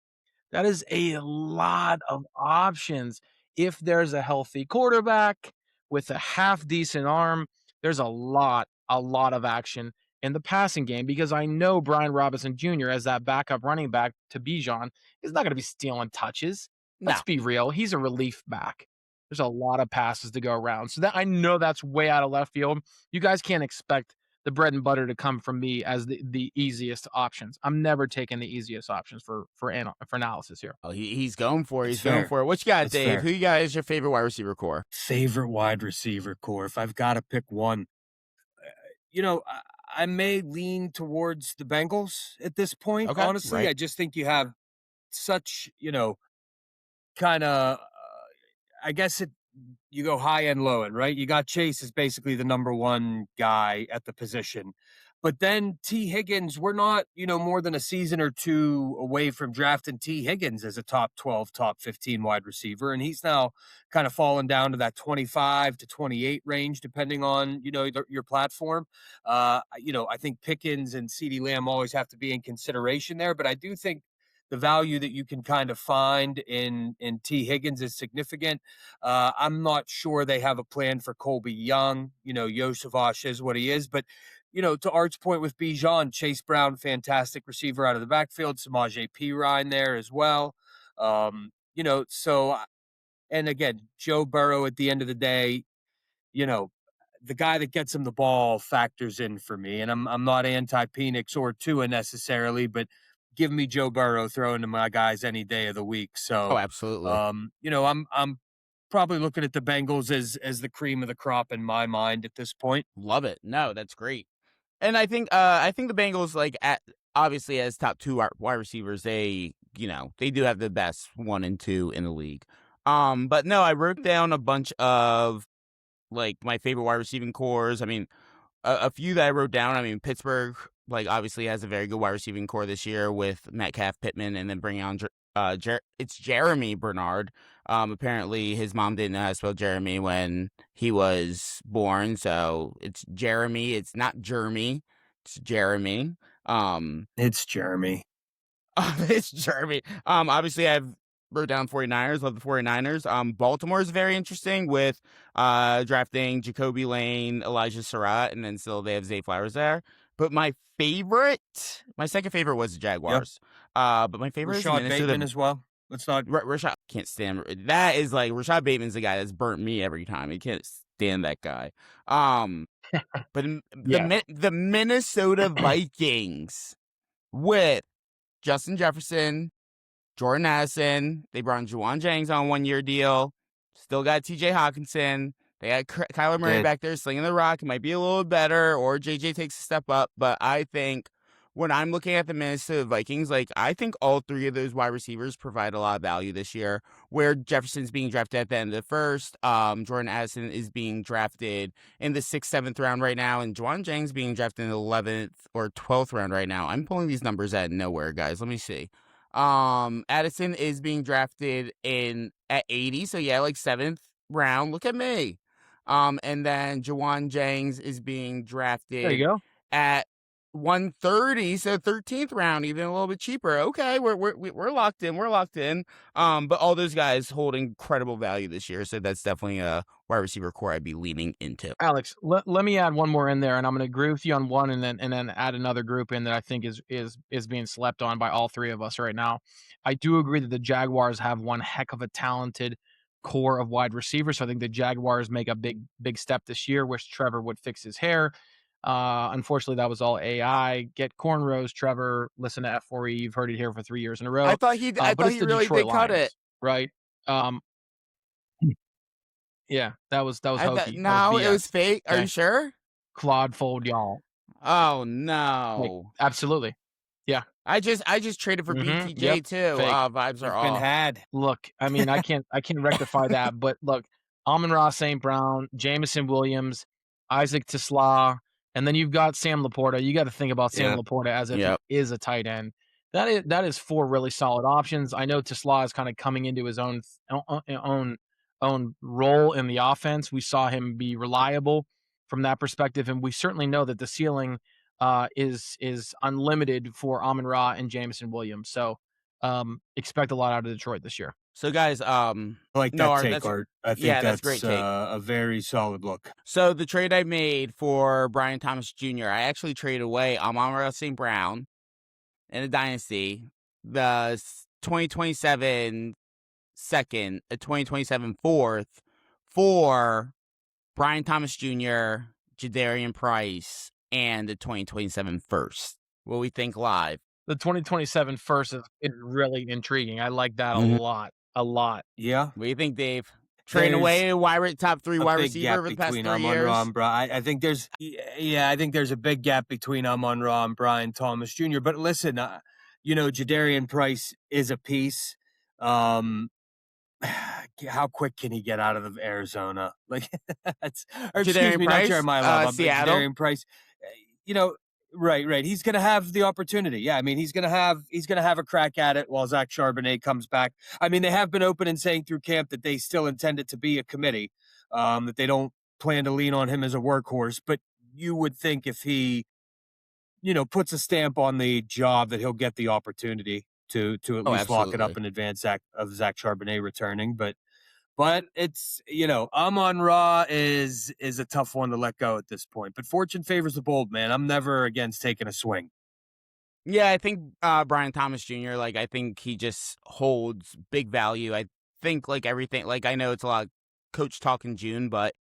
That is a lot of options. If there's a healthy quarterback with a half-decent arm, there's a lot of action in the passing game because I know Brian Robinson Jr. as that backup running back to Bijan is not going to be stealing touches. Let's be real. He's a relief back. There's a lot of passes to go around. So that I know that's way out of left field. You guys can't expect the bread and butter to come from me as the easiest options. I'm never taking the easiest options for analysis here. Oh, he's going for it. He's going for it. What you got, That's Dave? fair. Who you got is your favorite wide receiver core? Favorite wide receiver core. If I've got to pick one, I may lean towards the Bengals at this point. Okay, honestly, right. I just think you have such, kind of, I guess you go high and low end, right? You got Chase is basically the number one guy at the position. But then T. Higgins, we're not, more than a season or two away from drafting T. Higgins as a top 12, top 15 wide receiver. And he's now kind of fallen down to that 25 to 28 range, depending on, your platform. I think Pickens and CeeDee Lamb always have to be in consideration there. But I do think the value that you can kind of find in T. Higgins is significant. I'm not sure they have a plan for Colby Young. Yosavash is what he is. But, to Art's point with Bijan, Chase Brown, fantastic receiver out of the backfield. Samaje Perine there as well. And again, Joe Burrow at the end of the day, the guy that gets him the ball factors in for me. And I'm not anti-Penix or Tua necessarily, but give me Joe Burrow throwing to my guys any day of the week. So, absolutely. I'm probably looking at the Bengals as the cream of the crop in my mind at this point. Love it. No, that's great. And I think the Bengals, obviously as top two wide receivers, they do have the best 1 and 2 in the league. But no, I wrote down a bunch of my favorite wide receiving cores. I mean, a few that I wrote down. I mean, Pittsburgh, obviously has a very good wide receiving core this year with Metcalf, Pittman, and then bringing on it's Jeremy Bernard. Apparently his mom didn't know how to spell Jeremy when he was born, so it's Jeremy. It's not Jeremy. It's Jeremy. It's Jeremy. It's Jeremy. Obviously I've wrote down 49ers. Love the 49ers. Baltimore is very interesting with drafting Jacoby Lane, Elijah Surratt, and then still they have Zay Flowers there. But my second favorite was the Jaguars. Yep. But my favorite Rashad is Minnesota Bateman as well. Let's not. Rashad can't stand that. Is Rashad Bateman's the guy that's burnt me every time. He can't stand that guy. But the Minnesota Vikings with Justin Jefferson, Jordan Addison, they brought in Juwan Jennings on a 1-year deal. Still got TJ Hawkinson. They had Kyler Murray back there slinging the rock. It might be a little better, or JJ takes a step up. But I think when I'm looking at the Minnesota Vikings, I think all three of those wide receivers provide a lot of value this year. Where Jefferson's being drafted at the end of the first, Jordan Addison is being drafted in the 6th, 7th round right now, and Juwan Jennings being drafted in the 11th or 12th round right now. I'm pulling these numbers out of nowhere, guys. Let me see. Addison is being drafted at 80, so 7th round. Look at me. And then Juwan Jennings is being drafted there you go. at 130, so 13th round, even a little bit cheaper. Okay, we're locked in. We're locked in. But all those guys hold incredible value this year, so that's definitely a wide receiver core I'd be leaning into. Alex, let me add one more in there, and I'm going to agree with you on one, and then add another group in that I think is being slept on by all three of us right now. I do agree that the Jaguars have one heck of a talented core of wide receivers. So I think the Jaguars make a big step this year. Wish Trevor would fix his hair. Unfortunately, that was all AI. Get cornrows, Trevor. Listen to F4E. You've heard it here for 3 years in a row. I thought he really did cut it, right? Yeah, that was hokey. No, it was fake. Okay. Are you sure? Claude Fold, y'all. Oh no! Absolutely. Yeah. I just traded for BTJ Yep. too. Fake. Vibes are You've been off. had. Look, I mean, I can't rectify that, but look, Amon-Ra St. Brown, Jameson Williams, Isaac Tisla, and then you've got Sam Laporta. You got to think about Sam Yeah. Laporta as if Yep. he is a tight end. That is four really solid options. I know Tisla is kind of coming into his own role in the offense. We saw him be reliable from that perspective, and we certainly know that the ceiling is unlimited for Amon-Ra and Jameson Williams. So expect a lot out of Detroit this year. So guys, I like no, that Art, take, that's Art. I think yeah, that's that's a great take. a very solid look. So the trade I made for Brian Thomas Jr., I actually traded away Amon-Ra St. Brown in a dynasty, the 2027 second, a 2027 fourth for Brian Thomas Jr., Jadarian Price, and the 2027 first. What we think live? The 2027 first is really intriguing. I like that Mhm. a lot. Yeah. What do you think, Dave? Trading away a top three wide big receiver gap over the past between 3 Amon-Ra years. and Brian. I think there's a big gap between Amon-Ra and Brian Thomas Jr. But listen, Jadarian Price is a piece. How quick can he get out of Arizona? Like, Jadarian not Price, Jeremiah Love, but Seattle. Jadarian Price. Right. He's going to have the opportunity. Yeah, I mean, he's going to have a crack at it while Zach Charbonnet comes back. I mean, they have been open and saying through camp that they still intend it to be a committee, that they don't plan to lean on him as a workhorse. But you would think if he, puts a stamp on the job, that he'll get the opportunity to at least lock it up absolutely. in advance of Zach Charbonnet returning. But it's, Amon-Ra is a tough one to let go at this point. But fortune favors the bold, man. I'm never against taking a swing. Yeah, I think Brian Thomas Jr., I think he just holds big value. I think, everything, I know it's a lot of coach talk in June, but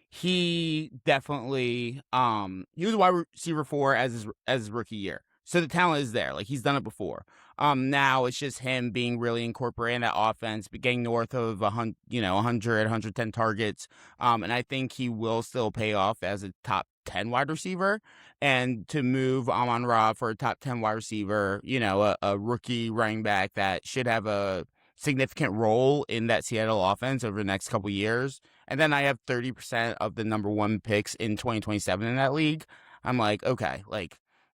he definitely, he was a wide receiver 4 as his rookie year. So the talent is there. He's done it before. Now it's just him being really incorporated in that offense, getting north of 100, 110 targets. And I think he will still pay off as a top 10 wide receiver. And to move Amon-Ra for a top 10 wide receiver, a rookie running back that should have a significant role in that Seattle offense over the next couple years. And then I have 30% of the number 1 picks in 2027 in that league. I'm like, okay,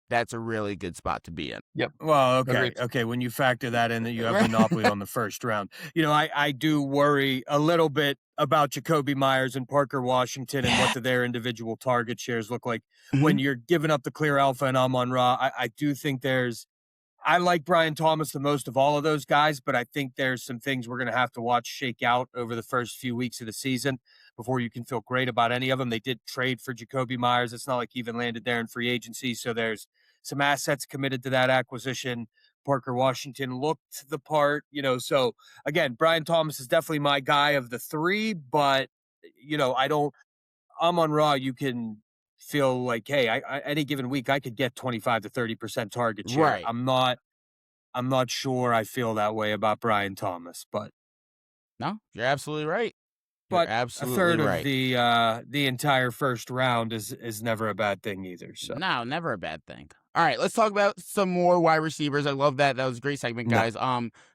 that's a really good spot to be in. Yep. Well, okay. Agreed. Okay. When you factor that in, that you have monopoly on the first round, I do worry a little bit about Jacoby Myers and Parker Washington and what their individual target shares look like when you're giving up the clear alpha and Amon-Ra. I do think I like Brian Thomas the most of all of those guys, but I think there's some things we're going to have to watch shake out over the first few weeks of the season before you can feel great about any of them. They did trade for Jacoby Myers. It's not like he even landed there in free agency. So there's some assets committed to that acquisition. Parker Washington looked the part, so again, Brian Thomas is definitely my guy of the 3, but Amon-Ra, you can feel like, hey, I any given week I could get 25 to 30% target share. Right. I'm not sure I feel that way about Brian Thomas, but No, you're absolutely right. But absolutely a third right. of the entire first round is never a bad thing either. So No, never a bad thing. All right, let's talk about some more wide receivers. I love that. That was a great segment, guys.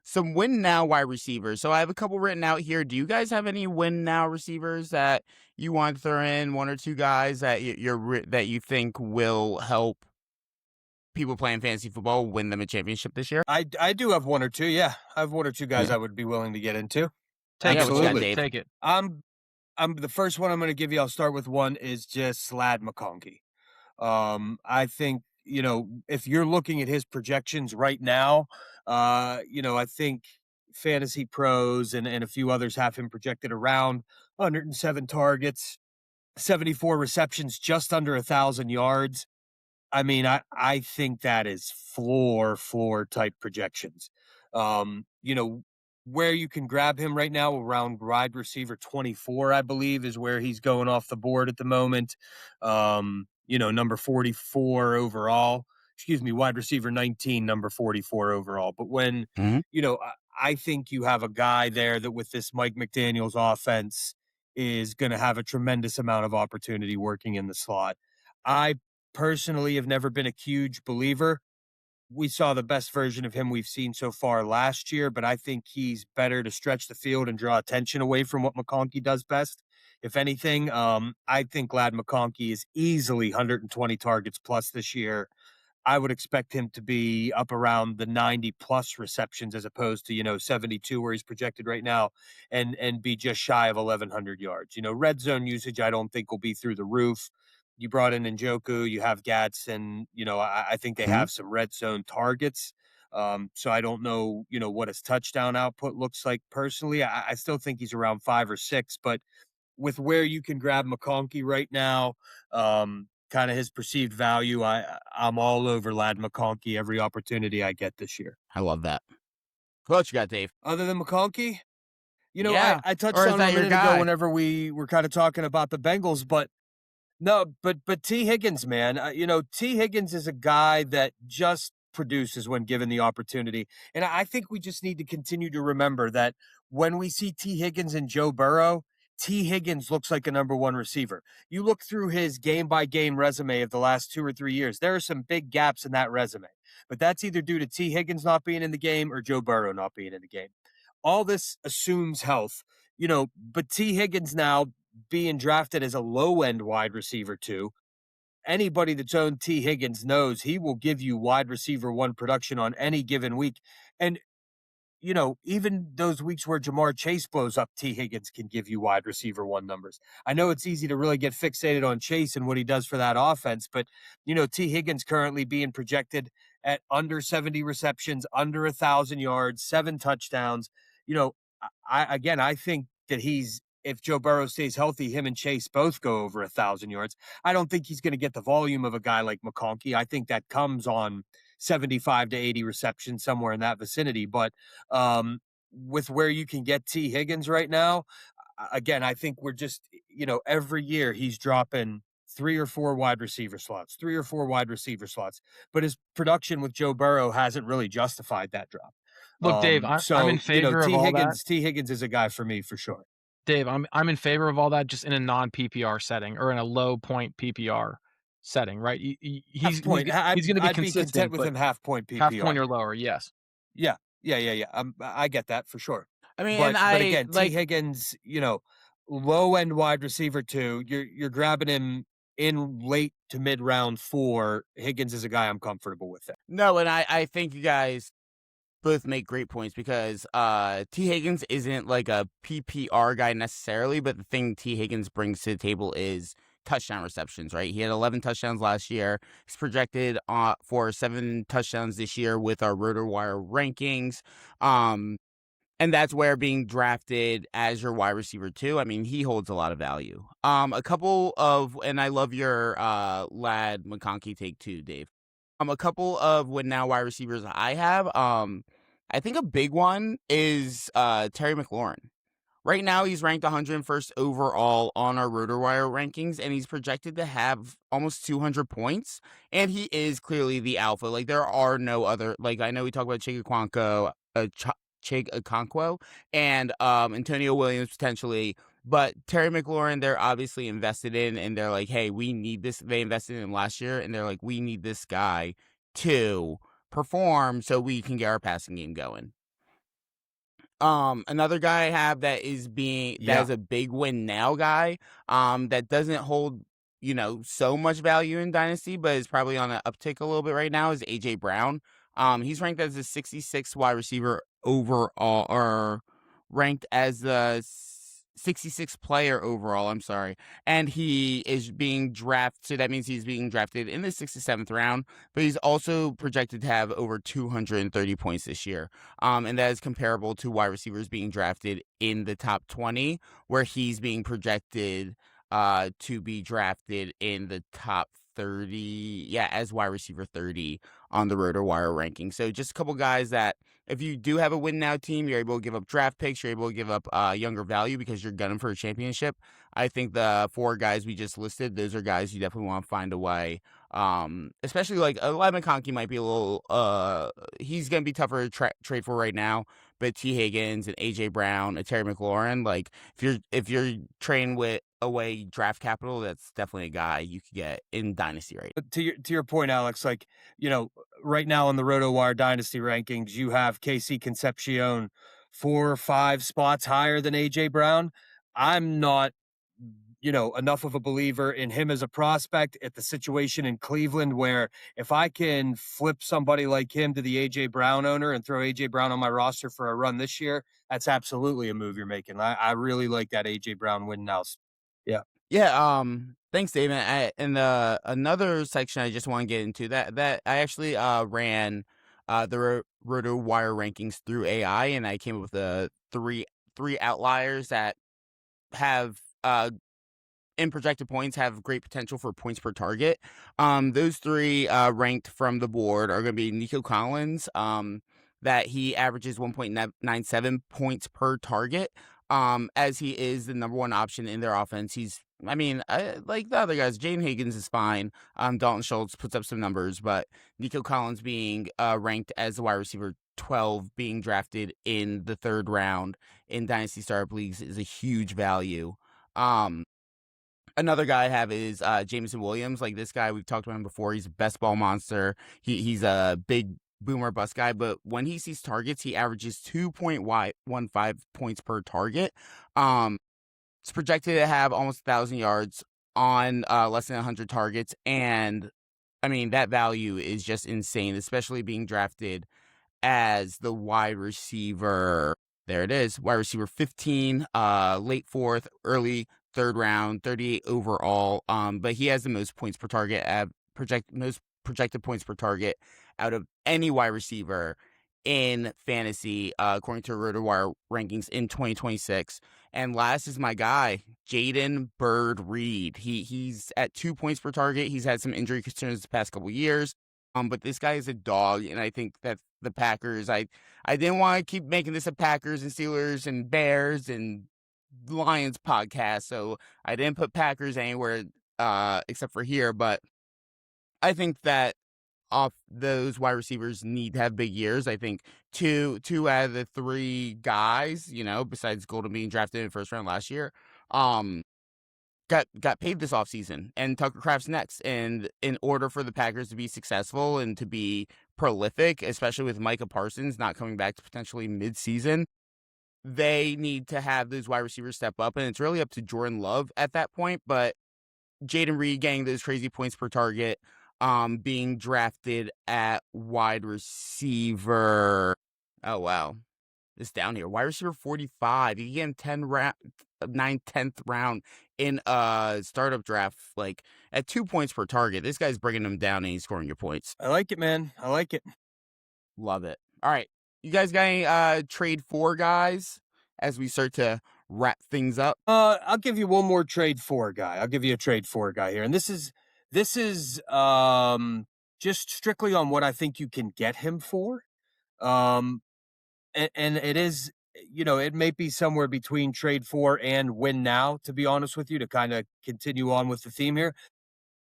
Some win now wide receivers. So I have a couple written out here. Do you guys have any win now receivers that you want to throw in? 1 or 2 guys that that you think will help people playing fantasy football win them a championship this year? I do have 1 or 2. Yeah, I have 1 or 2 guys I would be willing to get into. Absolutely. Take it. I'm the first one I'm going to give you. I'll start with one is just Slad McConkey. I think, if you're looking at his projections right now, I think Fantasy Pros and a few others have him projected around 107 targets, 74 receptions, just under 1,000 yards. I mean, I think that is floor type projections. Where you can grab him right now around wide receiver 24, I believe, is where he's going off the board at the moment. Number 44 overall. Excuse me, wide receiver 19, number 44 overall. But when, I think you have a guy there that with this Mike McDaniel's offense is going to have a tremendous amount of opportunity working in the slot. I personally have never been a huge believer we saw the best version of him we've seen so far last year, but I think he's better to stretch the field and draw attention away from what McConkey does best. If anything, I think Glad McConkey is easily 120 targets plus this year. I would expect him to be up around the 90 plus receptions as opposed to, 72 where he's projected right now and be just shy of 1,100 yards. Red zone usage, I don't think will be through the roof. You brought in Njoku, you have Gats, and, I think they have some red zone targets. So I don't know, what his touchdown output looks like personally. I still think he's around 5 or 6, but with where you can grab McConkey right now, kind of his perceived value, I'm all over Lad McConkey every opportunity I get this year. I love that. Who else you got, Dave? Other than McConkey, Yeah. I touched Or is on that him a your minute guy? ago whenever we were kind of talking about the Bengals, but no, but T. Higgins, man, T. Higgins is a guy that just produces when given the opportunity. And I think we just need to continue to remember that when we see T. Higgins and Joe Burrow, T. Higgins looks like a number one receiver. You look through his game-by-game resume of the last 2 or 3 years, there are some big gaps in that resume. But that's either due to T. Higgins not being in the game or Joe Burrow not being in the game. All this assumes health, but T. Higgins now being drafted as a low-end wide receiver too. Anybody that's owned T. Higgins knows he will give you wide receiver one production on any given week. And even those weeks where Jamar Chase blows up, T. Higgins can give you wide receiver one numbers. I know it's easy to really get fixated on Chase and what he does for that offense, but, T. Higgins currently being projected at under 70 receptions, under 1,000 yards, 7 touchdowns. I think that if Joe Burrow stays healthy, him and Chase both go over 1,000 yards. I don't think he's going to get the volume of a guy like McConkey. I think that comes on 75 to 80 receptions, somewhere in that vicinity. But with where you can get T. Higgins right now, again, I think we're just, every year he's dropping 3 or 4 wide receiver slots, but his production with Joe Burrow hasn't really justified that drop. Look, Dave, I'm in favor of all that. T. Higgins is a guy for me for sure. Dave, I'm in favor of all that, just in a non-PPR setting or in a low point PPR setting, right? He's going to be I'd consistent. Be content with him half point PPR. Half point or lower, yes. Yeah. I get that for sure. I mean, but again, T. Higgins, low end wide receiver too. You're grabbing him in late to mid round 4. Higgins is a guy I'm comfortable with. No, and I think you guys both make great points because T. Higgins isn't like a PPR guy necessarily, but the thing T. Higgins brings to the table is touchdown receptions, right? He had 11 touchdowns last year. He's projected for 7 touchdowns this year with our RotoWire rankings. And that's where being drafted as your wide receiver too, I mean, he holds a lot of value. A couple of, and I love your Lad McConkey take too, Dave. A couple of win now wide receivers I have. I think a big one is Terry McLaurin. Right now, he's ranked 101st overall on our RotoWire rankings, and he's projected to have almost 200 points. And he is clearly the alpha. Like, there are no other. Like, I know we talk about Chig Okonkwo and Antonio Williams potentially. But Terry McLaurin, they're obviously invested in, and they're like, hey, we need this. They invested in him last year, and they're like, we need this guy to perform so we can get our passing game going. Another guy I have that is a big win now guy, that doesn't hold, so much value in Dynasty, but is probably on an uptick a little bit right now is AJ Brown. He's ranked as a 66th wide receiver overall, or ranked as the 66th player overall, I'm sorry. And he is being drafted, so that means he's being drafted in the 67th round, but he's also projected to have over 230 points this year. And that is comparable to wide receivers being drafted in the top 20, where he's being projected to be drafted in the top 30, as wide receiver 30 on the RotoWire ranking. So just a couple guys that if you do have a win now team, you're able to give up draft picks, you're able to give up younger value because you're gunning for a championship. I think the 4 guys we just listed, those are guys you definitely want to find a way. Especially like Lad McConkey might be a little, he's going to be tougher to trade for right now, but T. Higgins and A.J. Brown and Terry McLaurin, like if you're trading with away draft capital, that's definitely a guy you could get in Dynasty right now. But to your point, Alex, like, right now in the RotoWire Dynasty rankings, you have KC Concepcion 4 or 5 spots higher than AJ Brown. I'm not, enough of a believer in him as a prospect at the situation in Cleveland, where if I can flip somebody like him to the AJ Brown owner and throw AJ Brown on my roster for a run this year, that's absolutely a move you're making. I really like that AJ Brown win now. Yeah. Yeah, thanks, David. And another section I just want to get into that I actually ran the RotoWire rankings through AI, and I came up with the three outliers that have in projected points have great potential for points per target. Those 3 ranked from the board are going to be Nico Collins, that he averages 1.97 points per target. As he is the number 1 option in their offense. Like the other guys, Jaden Higgins is fine. Dalton Schultz puts up some numbers, but Nico Collins being ranked as the wide receiver 12, being drafted in the 3rd round in Dynasty Startup Leagues is a huge value. Another guy I have is Jameson Williams. Like, this guy, we've talked about him before. He's a best ball monster. He's a big boomer bust guy, but when he sees targets, he averages 2.15 points per target. It's projected to have almost 1,000 yards on less than 100 targets, and that value is just insane, especially being drafted as the wide receiver. There it is, wide receiver 15, late 4th, early 3rd round, 38 overall. But he has the most points per target, most projected points per target out of any wide receiver in fantasy, according to RotoWire rankings in 2026. And last is my guy, Jaden Bird Reed. He's at 2 points per target. He's had some injury concerns the past couple years. But this guy is a dog, and I think that the Packers, I didn't want to keep making this a Packers and Steelers and Bears and Lions podcast, so I didn't put Packers anywhere except for here. But I think that off those wide receivers need to have big years. I think two out of the 3 guys, besides Golden being drafted in the 1st round last year, got paid this offseason, and Tucker Kraft's next. And in order for the Packers to be successful and to be prolific, especially with Micah Parsons not coming back to potentially mid-season, they need to have those wide receivers step up, and it's really up to Jordan Love at that point. But Jaden Reed getting those crazy points per target, being drafted at wide receiver. Oh, wow. It's down here. Wide receiver 45. You can get him 10th round in a startup draft, like at 2 points per target. This guy's bringing them down, and he's scoring your points. I like it, man. I like it. Love it. All right. You guys got any trade 4 guys as we start to wrap things up? I'll give you one more trade 4 guy. I'll give you a trade 4 guy here. And this is just strictly on what I think you can get him for. And it is, it may be somewhere between trade 4 and win now, to be honest with you, to kind of continue on with the theme here.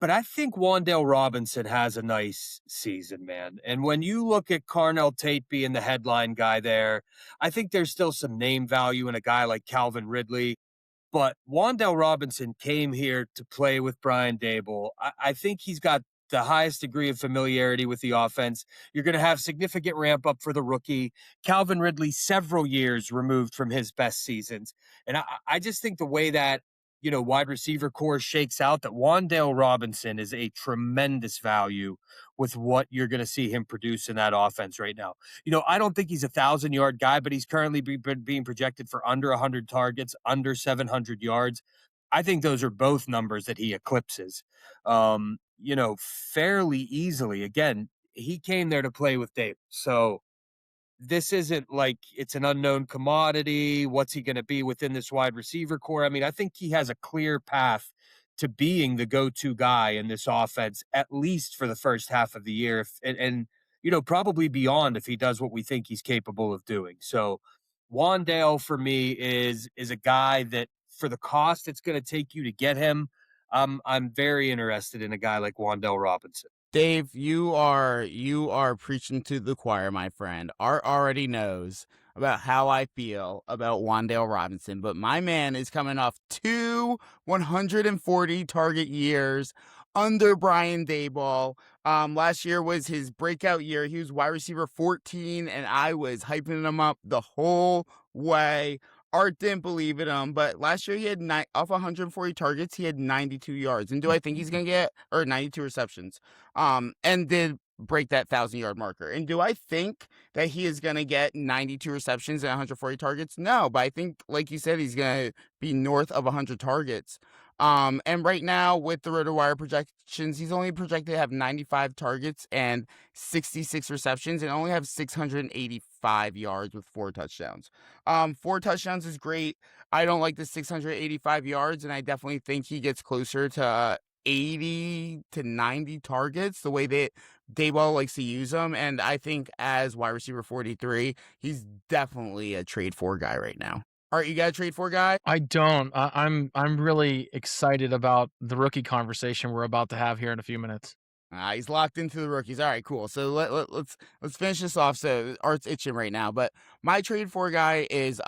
But I think Wan'Dale Robinson has a nice season, man. And when you look at Carnell Tate being the headline guy there, I think there's still some name value in a guy like Calvin Ridley. But Wan'Dale Robinson came here to play with Brian Daboll. I think he's got the highest degree of familiarity with the offense. You're going to have significant ramp up for the rookie. Calvin Ridley, several years removed from his best seasons. And I just think the way that, wide receiver core shakes out, that Wan'Dale Robinson is a tremendous value with what you're going to see him produce in that offense right now. I don't think he's a 1,000-yard guy, but he's currently being projected for under 100 targets, under 700 yards. I think those are both numbers that he eclipses, fairly easily. Again, he came there to play with Dave. So this isn't like it's an unknown commodity. What's he going to be within this wide receiver core? I think he has a clear path to being the go-to guy in this offense, at least for the first half of the year. And probably beyond if he does what we think he's capable of doing. So Wan'Dale for me is a guy that, for the cost it's going to take you to get him, I'm very interested in a guy like Wan'Dale Robinson. Dave, you are preaching to the choir, my friend. Art already knows about how I feel about Wan'Dale Robinson, but my man is coming off 2 140 target years under Brian Daboll. Last year was his breakout year. He was wide receiver 14, and I was hyping him up the whole way. Art didn't believe in him, but last year he had off 140 targets, he had 92 yards. And do I think he's gonna get 92 receptions? And did break that 1,000-yard marker. And do I think that he is gonna get 92 receptions and 140 targets? No, but I think, like you said, he's gonna be north of 100 targets. And right now with the RotoWire projections, he's only projected to have 95 targets and 66 receptions and only have 685 yards with 4 touchdowns. 4 touchdowns is great. I don't like the 685 yards, and I definitely think he gets closer to 80 to 90 targets the way that Daboll likes to use them. And I think as wide receiver 43, he's definitely a trade for guy right now. All right, you got a trade for guy? I don't. I'm really excited about the rookie conversation we're about to have here in a few minutes. He's locked into the rookies. All right, cool. So let's finish this off. So Art's itching right now, but my trade for guy is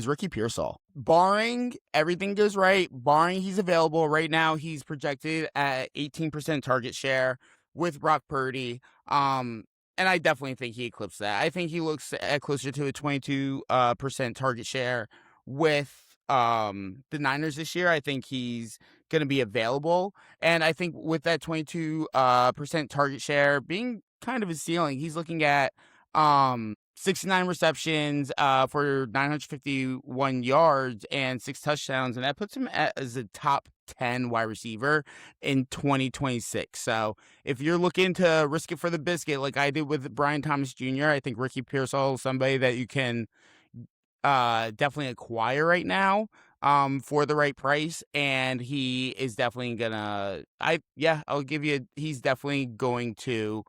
Ricky Pearsall. Barring everything goes right, barring he's available right now, he's projected at 18% target share with Brock Purdy. And I definitely think he eclipsed that. I think he looks at closer to a 22% target share with the Niners this year. I think he's going to be available. And I think with that 22% target share being kind of his ceiling, he's looking at 69 receptions for 951 yards and 6 touchdowns. And that puts him as a top 10 wide receiver in 2026. So if you're looking to risk it for the biscuit, like I did with Brian Thomas Jr., I think Ricky Pearsall is somebody that you can definitely acquire right now for the right price. And he is definitely gonna, I'll give you, he's definitely going to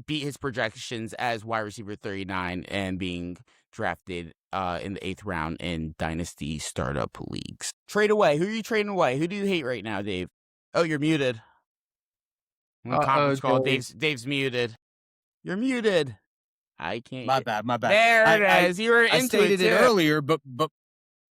beat his projections as wide receiver 39 and being drafted in the 8th round in Dynasty startup leagues. Trade away. Who are you trading away? Who do you hate right now, Dave? Oh, you're muted. Conference call. Dave's muted. You're muted. I can't. My bad. There it is. You were into I stated it earlier, but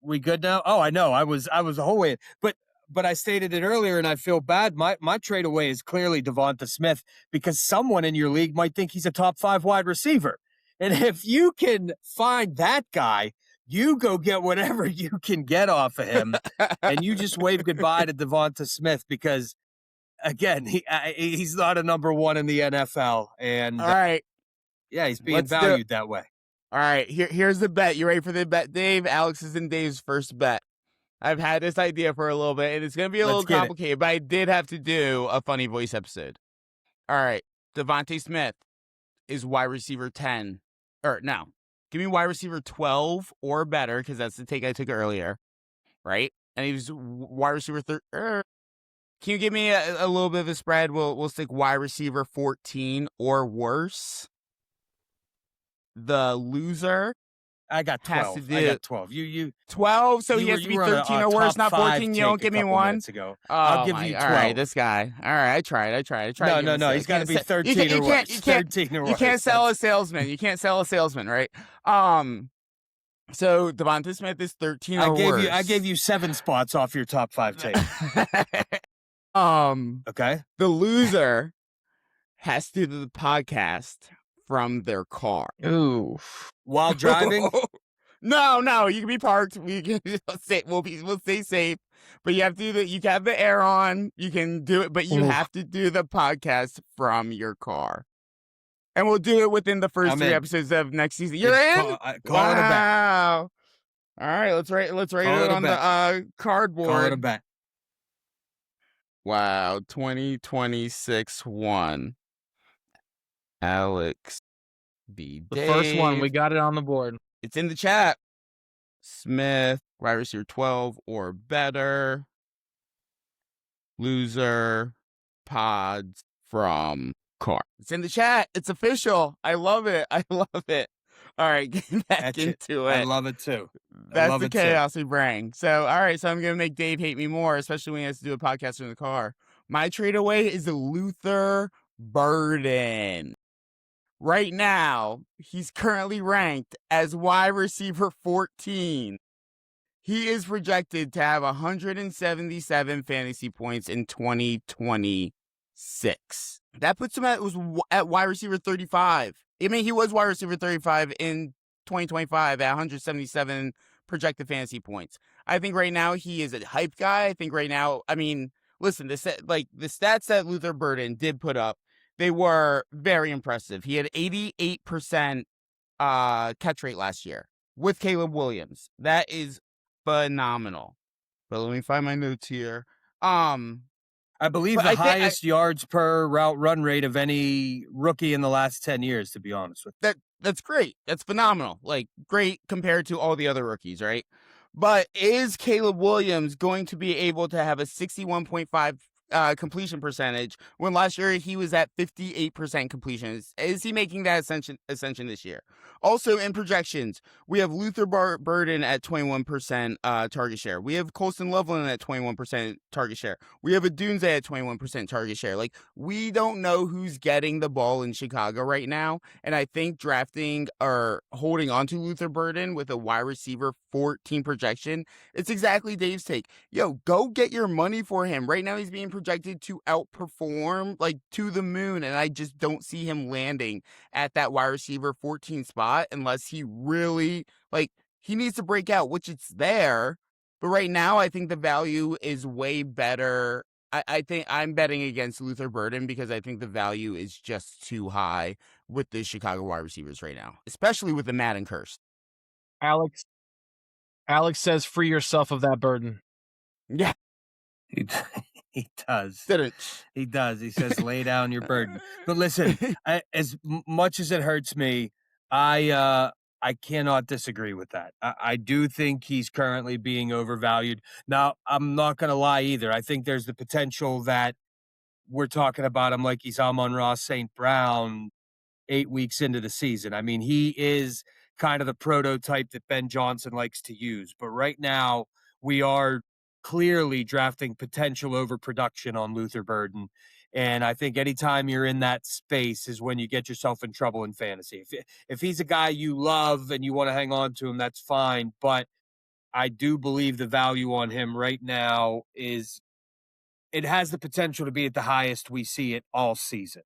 we good now? Oh, I know. I was a whole way. But I stated it earlier, and I feel bad. My trade away is clearly Devonta Smith because someone in your league might think he's a top 5 wide receiver. And if you can find that guy, you go get whatever you can get off of him, and you just wave goodbye to Devonta Smith because, again, he's not a number 1 in the NFL. And all right, yeah, he's being valued that way. All right, here's the bet. You ready for the bet, Dave? Alex is in Dave's first bet. I've had this idea for a little bit, and it's going to be a little complicated, but I did have to do a funny voice episode. All right, Devonta Smith is wide receiver 10. Or no, give me wide receiver 12 or better, because that's the take I took earlier, right? And he was wide receiver 13. Can you give me a little bit of a spread? We'll stick wide receiver 14 or worse. The loser. I got 12. I got 12. You 12, so he has to be 13 or worse, not 14. You don't give me one. I'll give you 12. All right, this guy. All right, I tried. No. He's got to be 13 or worse. 13 or worse. You can't sell a salesman. You can't sell a salesman, right? So Devonta Smith is 13 or worse. I gave you 7 spots off your top 5 take. Okay. The loser has to do the podcast from their car. Ooh. While driving? No, you can be parked. We'll stay safe. But you have to you can have the air on. You can do it, but you have to do the podcast from your car. And we'll do it within the first 3 episodes of next season. You're in? Call it a bet. All right, let's write it on the cardboard. Call it a bet. Wow, 2026 1. Alex B. The first one, we got it on the board. It's in the chat. Smith, wide receiver 12 or better. Loser, pods from car. It's in the chat. It's official. I love it. All right, getting back into it. I love it too. That's the chaos we bring. So, all right, so I'm going to make Dave hate me more, especially when he has to do a podcast in the car. My trade away is Luther Burden. Right now, he's currently ranked as wide receiver 14. He is projected to have 177 fantasy points in 2026. That puts him at wide receiver 35. I mean, he was wide receiver 35 in 2025 at 177 projected fantasy points. I think right now he is a hype guy. I think right now, I mean, listen, the stats that Luther Burden did put up, they were very impressive. He had 88% catch rate last year with Caleb Williams. That is phenomenal. But let me find my notes here. I believe the highest yards per route run rate of any rookie in the last 10 years, to be honest with you. That's great. That's phenomenal. Like, great compared to all the other rookies, right? But is Caleb Williams going to be able to have a 61.5 completion percentage when last year he was at 58% completion? Is he making that ascension this year? Also, in projections, we have Luther Burden at 21% target share. We have Colston Loveland at 21% target share. We have Adunze at 21% target share. Like, we don't know who's getting the ball in Chicago right now, and I think drafting or holding on to Luther Burden with a wide receiver 14 projection, it's exactly Dave's take. Yo, go get your money for him. Right now he's being projected to outperform like to the moon, and I just don't see him landing at that wide receiver 14 spot unless he really, like, he needs to break out, which it's there. But right now I think the value is way better. I think I'm betting against Luther Burden because I think the value is just too high with the Chicago wide receivers right now, especially with the Madden curse. Alex says free yourself of that burden. Yeah. He does. Didn't. He does. He says, lay down your burden. But listen, as much as it hurts me, I cannot disagree with that. I do think he's currently being overvalued. Now, I'm not going to lie either. I think there's the potential that we're talking about him like he's Amon-Ra St. Brown 8 weeks into the season. I mean, he is kind of the prototype that Ben Johnson likes to use. But right now, we are clearly drafting potential overproduction on Luther Burden. And I think anytime you're in that space is when you get yourself in trouble in fantasy. If he's a guy you love and you want to hang on to him, that's fine. But I do believe the value on him right now it has the potential to be at the highest we see it all season.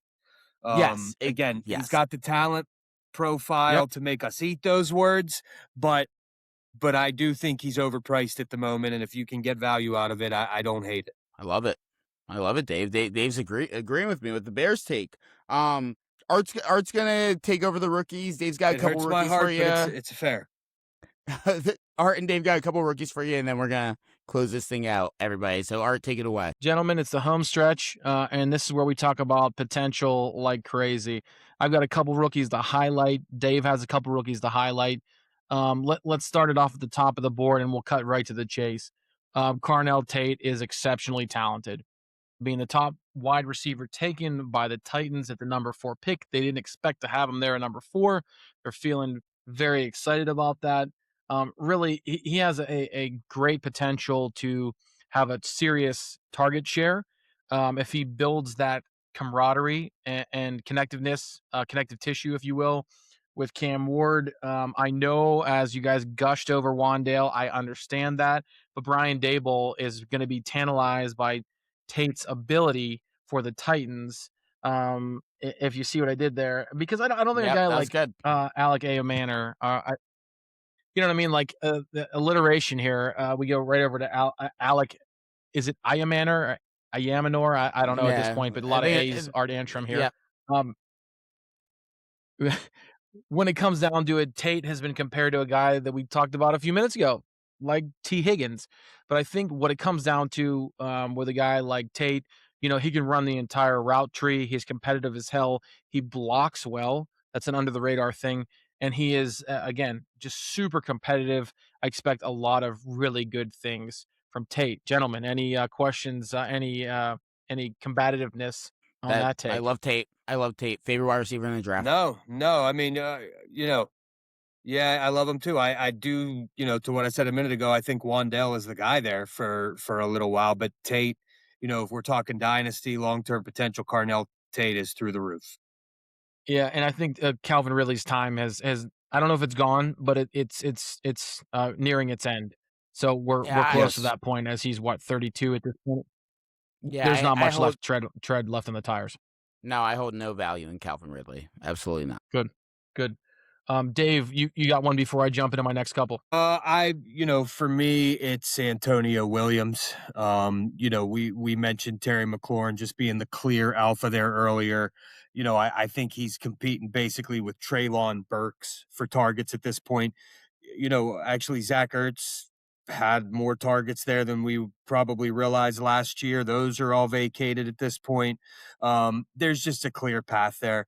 Yes. He's got the talent profile to make us eat those words, but I do think he's overpriced at the moment. And if you can get value out of it, I don't hate it. I love it. I love it, Dave. Dave's agreeing with me with the Bears take. Art's gonna take over the rookies. Dave's got a couple rookies for you. It's fair. Art and Dave got a couple rookies for you, and then we're gonna close this thing out, everybody. So Art, take it away. Gentlemen, it's the home stretch, and this is where we talk about potential like crazy. I've got a couple rookies to highlight. Dave has a couple rookies to highlight. Let's start it off at the top of the board, and we'll cut right to the chase. Carnell Tate is exceptionally talented. Being the top wide receiver taken by the Titans at the number 4 pick, they didn't expect to have him there at number 4. They're feeling very excited about that. Really, he has a great potential to have a serious target share if he builds that camaraderie and connective tissue, if you will, with Cam Ward. I know as you guys gushed over Wandale, I understand that, but Brian Daboll is going to be tantalized by Tate's ability for the Titans. If you see what I did there, because I don't think a guy like Alec Ayamanor, you know what I mean? Like the alliteration here, we go right over to Alec. Is it Ayamanor or Ayamanor? I don't know at this point, but a lot of A's, Art Antrim here. Yeah. When it comes down to it, Tate has been compared to a guy that we talked about a few minutes ago, like T. Higgins. But I think what it comes down to with a guy like Tate, you know, he can run the entire route tree. He's competitive as hell. He blocks well. That's an under the radar thing. And he is, again, just super competitive. I expect a lot of really good things from Tate. Gentlemen, any questions, any combativeness on that take? I love Tate. Favorite wide receiver in the draft? No. I mean, yeah, I love him too. I do, to what I said a minute ago, I think Wandale is the guy there for a little while, but Tate if we're talking dynasty, long-term potential, Carnell Tate is through the roof. Yeah, and I think Calvin Ridley's time has I don't know if it's gone, but it's nearing its end. So we're Yeah, close to Yes. that point as he's 32 at this point. yeah, There's not I much hold left tread left in the tires. no, I hold no value in Calvin Ridley. Absolutely not. Good, good. Dave, you got one before I jump into my next couple. For me, it's Antonio Williams. We mentioned Terry McLaurin just being the clear alpha there earlier. I think he's competing basically with Treylon Burks for targets at this point. Actually, Zach Ertz had more targets there than we probably realized last year. Those are all vacated at this point. There's just a clear path there.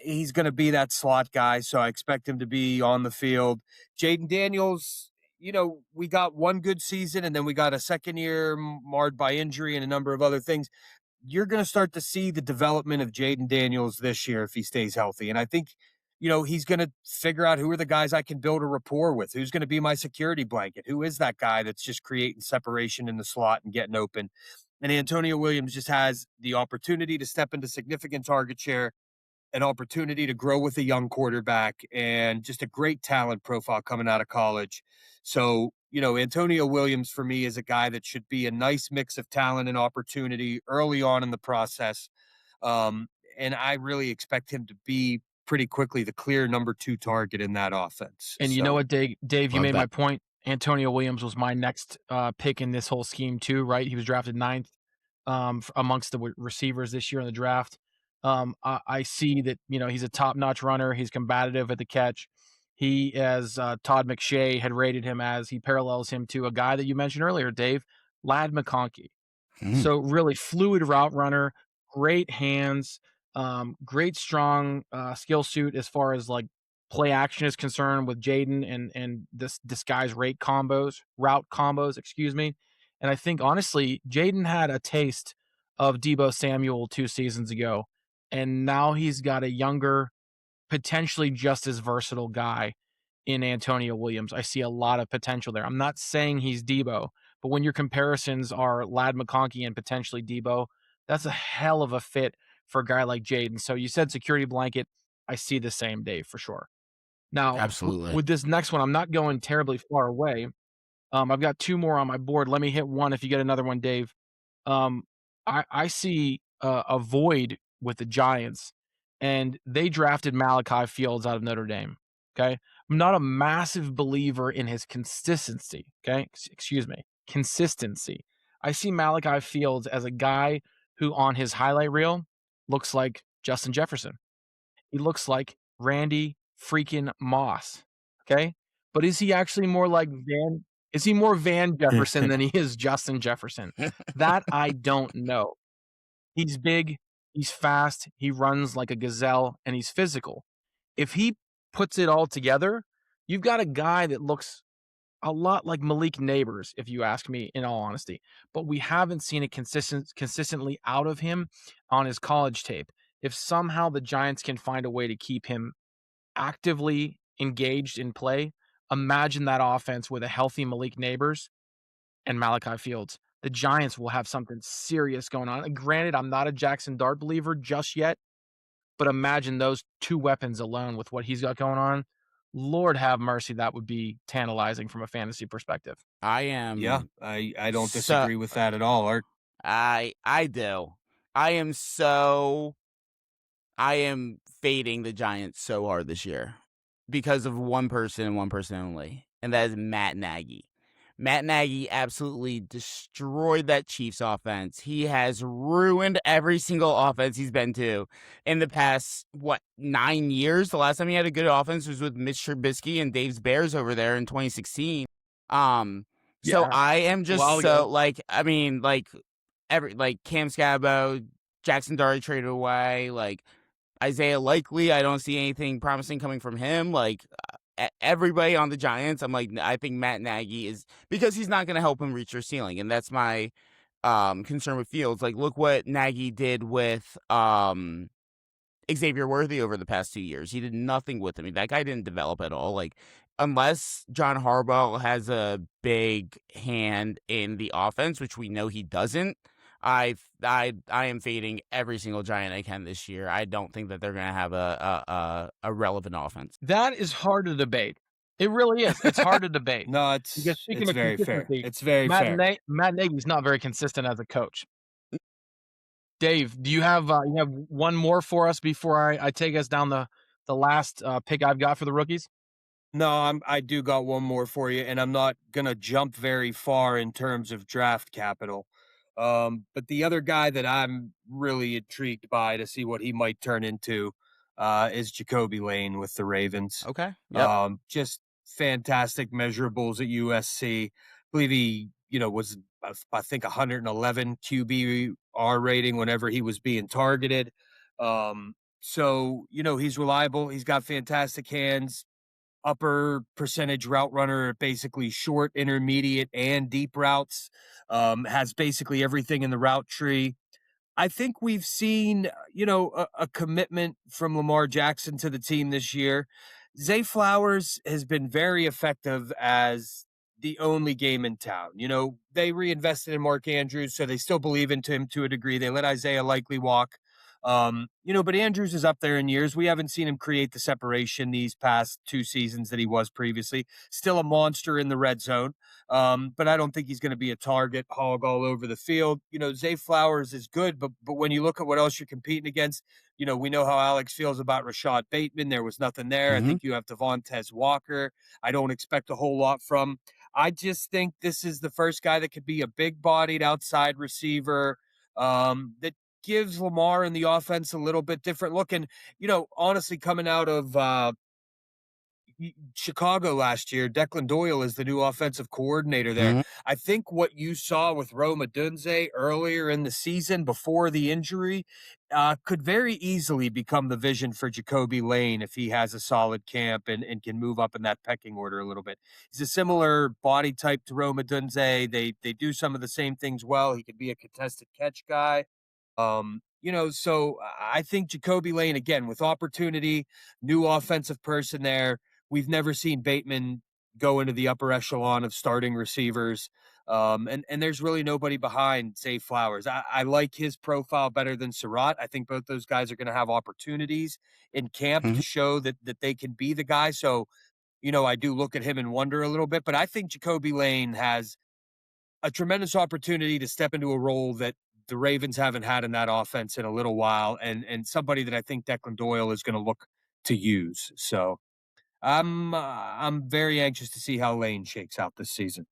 He's going to be that slot guy, so I expect him to be on the field. Jaden Daniels, we got one good season and then we got a second year marred by injury and a number of other things. You're going to start to see the development of Jaden Daniels this year if he stays healthy. And I think, he's going to figure out who are the guys I can build a rapport with, who's going to be my security blanket, who is that guy that's just creating separation in the slot and getting open. And Antonio Williams just has the opportunity to step into significant target share, an opportunity to grow with a young quarterback, and just a great talent profile coming out of college. So, Antonio Williams for me is a guy that should be a nice mix of talent and opportunity early on in the process. And I really expect him to be pretty quickly the clear number 2 target in that offense. And you know what, Dave, you Love made my that. point. Antonio Williams was my next pick in this whole scheme too, right? He was drafted 9th amongst the receivers this year in the draft. I see that, he's a top-notch runner. He's combative at the catch. He, as Todd McShay had rated him as, he parallels him to a guy that you mentioned earlier, Dave, Ladd McConkey. So really fluid route runner, great hands, great strong skill suit as far as like play action is concerned with Jaden and this disguise route combos, excuse me. And I think honestly, Jaden had a taste of Deebo Samuel 2 seasons ago, and now he's got a younger, potentially just as versatile guy in Antonio Williams. I see a lot of potential there. I'm not saying he's Deebo, but when your comparisons are Ladd McConkey and potentially Deebo, that's a hell of a fit for a guy like Jaden. So you said security blanket. I see the same, Dave, for sure. Now, Absolutely. with this next one, I'm not going terribly far away. I've got 2 more on my board. Let me hit one if you get another one, Dave. I see a void with the Giants, and they drafted Malachi Fields out of Notre Dame. Okay. I'm not a massive believer in his consistency. Okay. Excuse me. Consistency. I see Malachi Fields as a guy who on his highlight reel looks like Justin Jefferson. He looks like Randy freaking Moss. Okay. But is he actually more like Van Jefferson than he is Justin Jefferson? That I don't know. He's big, he's fast, he runs like a gazelle, and he's physical. If he puts it all together, you've got a guy that looks a lot like Malik Neighbors, if you ask me, in all honesty. But we haven't seen it consistently out of him on his college tape. If somehow the Giants can find a way to keep him actively engaged in play, imagine that offense with a healthy Malik Neighbors and Malachi Fields. The Giants will have something serious going on. And granted, I'm not a Jackson Dart believer just yet, but imagine those 2 weapons alone with what he's got going on. Lord have mercy, that would be tantalizing from a fantasy perspective. I am. Yeah, I don't disagree with that at all, Art. I do. I am fading the Giants so hard this year because of one person and one person only, and that is Matt Nagy. Matt Nagy absolutely destroyed that Chiefs offense. He has ruined every single offense he's been to in the past, 9 years? The last time he had a good offense was with Mitch Trubisky and Dave's Bears over there in 2016. So I am just so Cam Scabo, Jackson Dart traded away, Isaiah Likely, I don't see anything promising coming from him. Everybody on the Giants, I'm like, I think Matt Nagy is, because he's not going to help him reach their ceiling. And that's my concern with Fields. Look what Nagy did with Xavier Worthy over the past 2 years. He did nothing with him. I mean, that guy didn't develop at all. Unless John Harbaugh has a big hand in the offense, which we know he doesn't, I am fading every single Giant I can this year. I don't think that they're going to have a relevant offense. That is hard to debate. It really is. It's hard to debate. No, Because speaking it's of very fair. consistency, It's very fair. Matt Nagy's not very consistent as a coach. Dave, do you have one more for us before I take us down the last pick I've got for the rookies? No, I do got one more for you, and I'm not gonna jump very far in terms of draft capital. But the other guy that I'm really intrigued by to see what he might turn into is Jacoby Lane with the Ravens. Okay. Yep. Just fantastic measurables at USC. I believe he, was I think 111 QBR rating whenever he was being targeted. So he's reliable. He's got fantastic hands, upper percentage route runner, basically short, intermediate, and deep routes. Has basically everything in the route tree. I think we've seen, a commitment from Lamar Jackson to the team this year. Zay Flowers has been very effective as the only game in town. They reinvested in Mark Andrews, so they still believe into him to a degree. They let Isaiah likely walk. But Andrews is up there in years. We haven't seen him create the separation these past 2 seasons that he was previously. Still a monster in the red zone. But I don't think he's going to be a target hog all over the field. Zay Flowers is good, but when you look at what else you're competing against, we know how Alex feels about Rashad Bateman. There was nothing there. I think you have Devontae Walker. I don't expect a whole lot from. I just think this is the first guy that could be a big-bodied outside receiver that gives Lamar and the offense a little bit different look. And, honestly, coming out of Chicago last year, Declan Doyle is the new offensive coordinator there. I think what you saw with Rome Odunze earlier in the season before the injury could very easily become the vision for Jacoby Lane if he has a solid camp and can move up in that pecking order a little bit. He's a similar body type to Rome Odunze. They do some of the same things well. He could be a contested catch guy. So I think Jacoby Lane, again, with opportunity, new offensive person there. We've never seen Bateman go into the upper echelon of starting receivers. And there's really nobody behind, say, Flowers. I like his profile better than Surratt. I think both those guys are going to have opportunities in camp to show that they can be the guy. So, I do look at him and wonder a little bit, but I think Jacoby Lane has a tremendous opportunity to step into a role that the Ravens haven't had in that offense in a little while, and somebody that I think Declan Doyle is going to look to use. So I'm very anxious to see how Lane shakes out this season.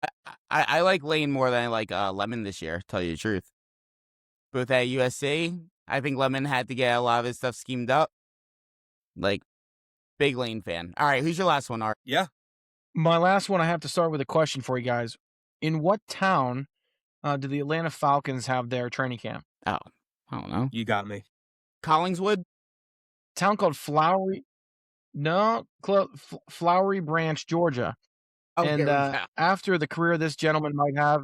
I like Lane more than I like Lemon this year, to tell you the truth. Both at USC, I think Lemon had to get a lot of his stuff schemed up. Like, big Lane fan. All right, who's your last one, Art? Yeah. My last one, I have to start with a question for you guys. In what town do the Atlanta Falcons have their training camp? Oh, I don't know. You got me. Collingswood? Town called Flowery Branch, Georgia. Oh, and after the career this gentleman might have,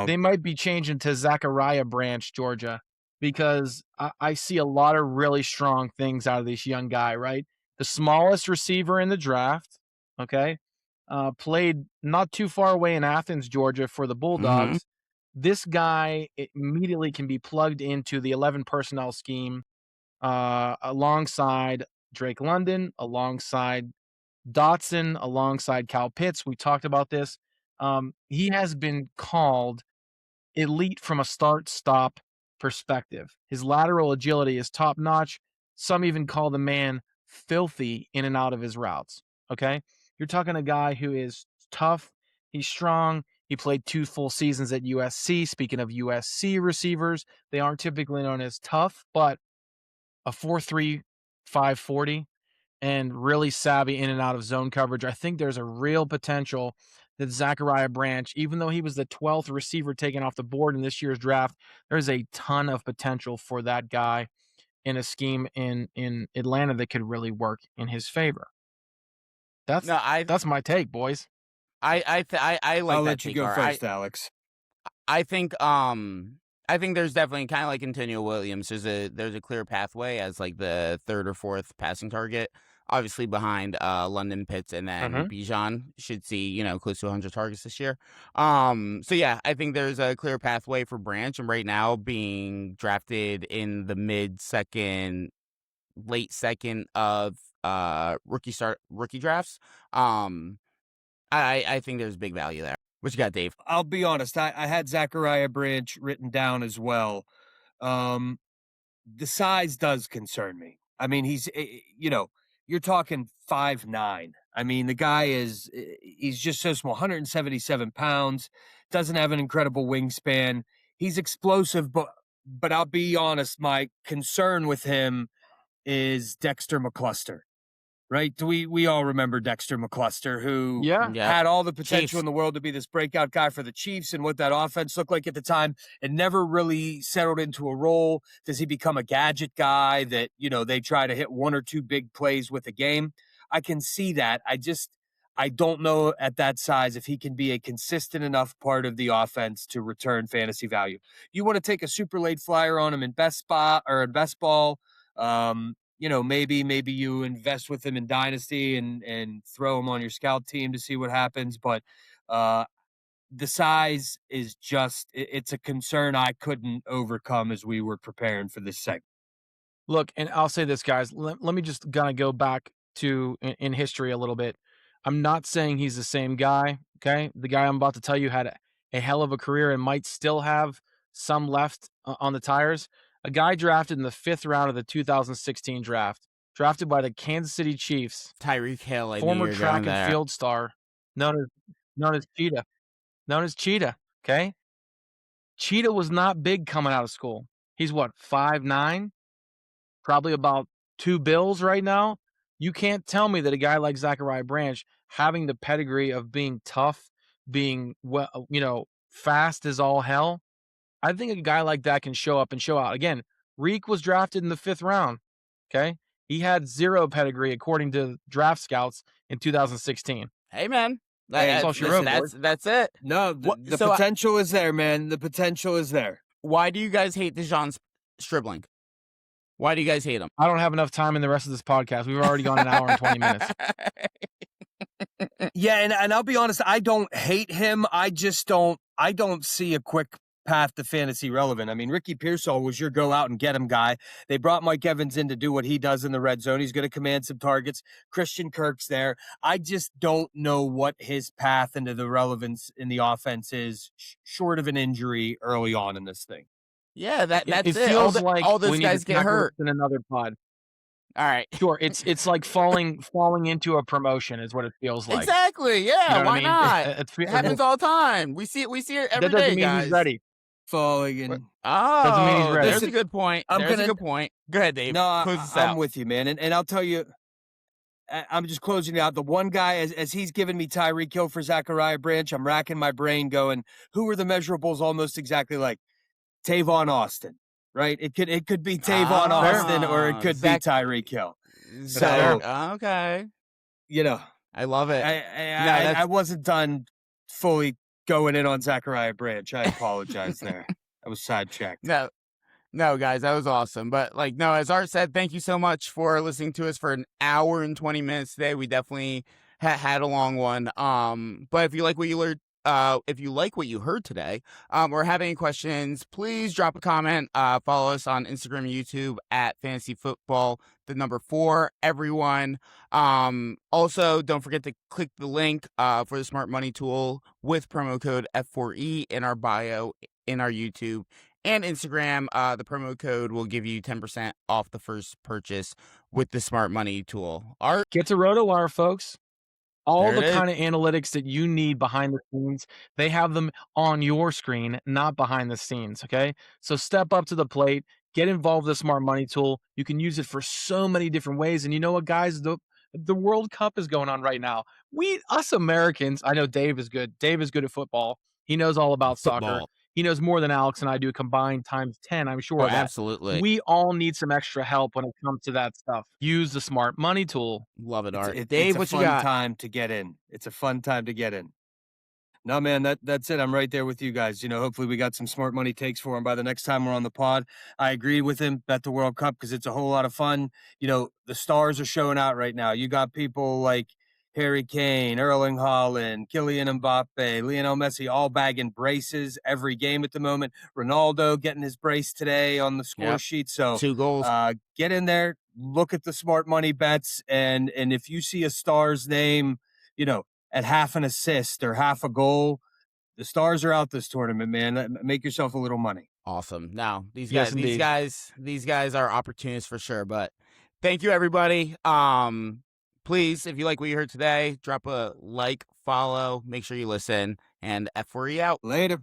they might be changing to Zachariah Branch, Georgia, because I see a lot of really strong things out of this young guy, right? The smallest receiver in the draft, okay? Played not too far away in Athens, Georgia for the Bulldogs. This guy immediately can be plugged into the 11 personnel scheme alongside Drake London, alongside Dotson, alongside Kyle Pitts. We talked about this. He has been called elite from a start-stop perspective. His lateral agility is top-notch. Some even call the man filthy in and out of his routes, okay? You're talking a guy who is tough. He's strong. He played 2 full seasons at USC. Speaking of USC receivers, they aren't typically known as tough, but a 4.3, 5.40, and really savvy in and out of zone coverage. I think there's a real potential that Zachariah Branch, even though he was the 12th receiver taken off the board in this year's draft, there's a ton of potential for that guy in a scheme in Atlanta that could really work in his favor. That's my take, boys. I like I'll that let you take, go Art. first, Alex. I think there's definitely kind of like Continual Williams. There's a clear pathway as like the 3rd or 4th passing target. obviously behind London, Pitts, and then Bijan should see, close to 100 targets this year. So yeah, I think there's a clear pathway for Branch, and right now being drafted in the mid-second, late second of rookie drafts. I think there's big value there. What you got, Dave? I'll be honest. I had Zachariah Branch written down as well. The size does concern me. I mean, he's, you're talking 5'9". I mean, the guy he's just so small, 177 pounds, doesn't have an incredible wingspan. He's explosive, but I'll be honest, my concern with him is Dexter McCluster. Right? We all remember Dexter McCluster, who had all the potential Chiefs in the world to be this breakout guy for the Chiefs and what that offense looked like at the time, and never really settled into a role. Does he become a gadget guy that, they try to hit one or two big plays with a game? I can see that. I don't know at that size if he can be a consistent enough part of the offense to return fantasy value. You want to take a super late flyer on him in best spot or in best ball. Maybe you invest with him in Dynasty and throw him on your scout team to see what happens. But the size is it's a concern I couldn't overcome as we were preparing for this segment. Look, and I'll say this, guys. Let me just kind of go back to in history a little bit. I'm not saying he's the same guy, okay? The guy I'm about to tell you had a hell of a career and might still have some left on the tires. A guy drafted in the 5th round of the 2016 draft, drafted by the Kansas City Chiefs. Tyreek Hill, former track and field star, known as Cheetah. Okay, Cheetah was not big coming out of school. He's what, 5'9", probably about 2 bills right now. You can't tell me that a guy like Zachariah Branch, having the pedigree of being tough, being fast as all hell. I think a guy like that can show up and show out. Again, Reek was drafted in the 5th round. Okay. He had 0 pedigree according to draft scouts in 2016. Hey, man. That's all she wrote. That's it. No, the potential is there, man. The potential is there. Why do you guys hate DeJon Stribling? Why do you guys hate him? I don't have enough time in the rest of this podcast. We've already gone an hour and 20 minutes. Yeah, and I'll be honest, I don't hate him. I don't see a quick path to fantasy relevant. I mean, Ricky Pearsall was your go out and get him guy. They brought Mike Evans in to do what he does in the red zone. He's going to command some targets. Christian Kirk's there. I just don't know what his path into the relevance in the offense is, short of an injury early on in this thing. Yeah, that's it. It feels like all those guys get hurt in another pod. All right. Sure. It's like falling into a promotion is what it feels like. Exactly. Yeah. Why not? It happens all the time. We see it every day, that doesn't mean guys. He's ready. Falling in. Oh, doesn't mean he's ready. There's a good point. A good point. Go ahead, Dave. No, I'm with you, man. And I'll tell you, I'm just closing out. The one guy, as he's giving me Tyreek Hill for Zachariah Branch, I'm racking my brain going, who are the measurables almost exactly like? Tavon Austin, right? It could be Tavon Austin or it could be Tyreek Hill. So, okay. I love it. I wasn't done fully going in on Zachariah Branch. I apologize there. I was sidetracked. No, guys, that was awesome. But as Art said, thank you so much for listening to us for an hour and 20 minutes today. We definitely had a long one. But if you like what you learned, if you like what you heard today, or have any questions, please drop a comment. Follow us on Instagram and YouTube at Fantasy Football, the number 4, everyone. Also, don't forget to click the link for the Smart Money tool with promo code F4E in our bio, in our YouTube and Instagram. The promo code will give you 10% off the first purchase with the Smart Money tool. Art, get to RotoWire, folks. All the kind of analytics that you need behind the scenes, they have them on your screen, not behind the scenes, okay? So step up to the plate, get involved with the Smart Money tool. You can use it for so many different ways. And you know what, guys? The World Cup is going on right now. Us Americans, I know Dave is good. Dave is good at football. He knows all about soccer. He knows more than Alex and I do combined times 10, I'm sure. Absolutely. We all need some extra help when it comes to that stuff. Use the Smart Money tool. Love it, Art. Dave, what you got? It's a fun time to get in. It's a fun time to get in. No, man, that's it. I'm right there with you guys. Hopefully we got some smart money takes for him by the next time we're on the pod. I agree with him. Bet the World Cup because it's a whole lot of fun. The stars are showing out right now. You got people like Harry Kane, Erling Haaland, Kylian Mbappe, Lionel Messi, all bagging braces every game at the moment. Ronaldo getting his brace today on the score sheet. So 2 goals. Get in there, look at the smart money bets, and if you see a star's name, at half an assist or half a goal, the stars are out this tournament, man. Make yourself a little money. Awesome. Now these Yes, guys, these guys are opportunists for sure. But thank you, everybody. Please, if you like what you heard today, drop a like, follow, make sure you listen, and F4E out. Later.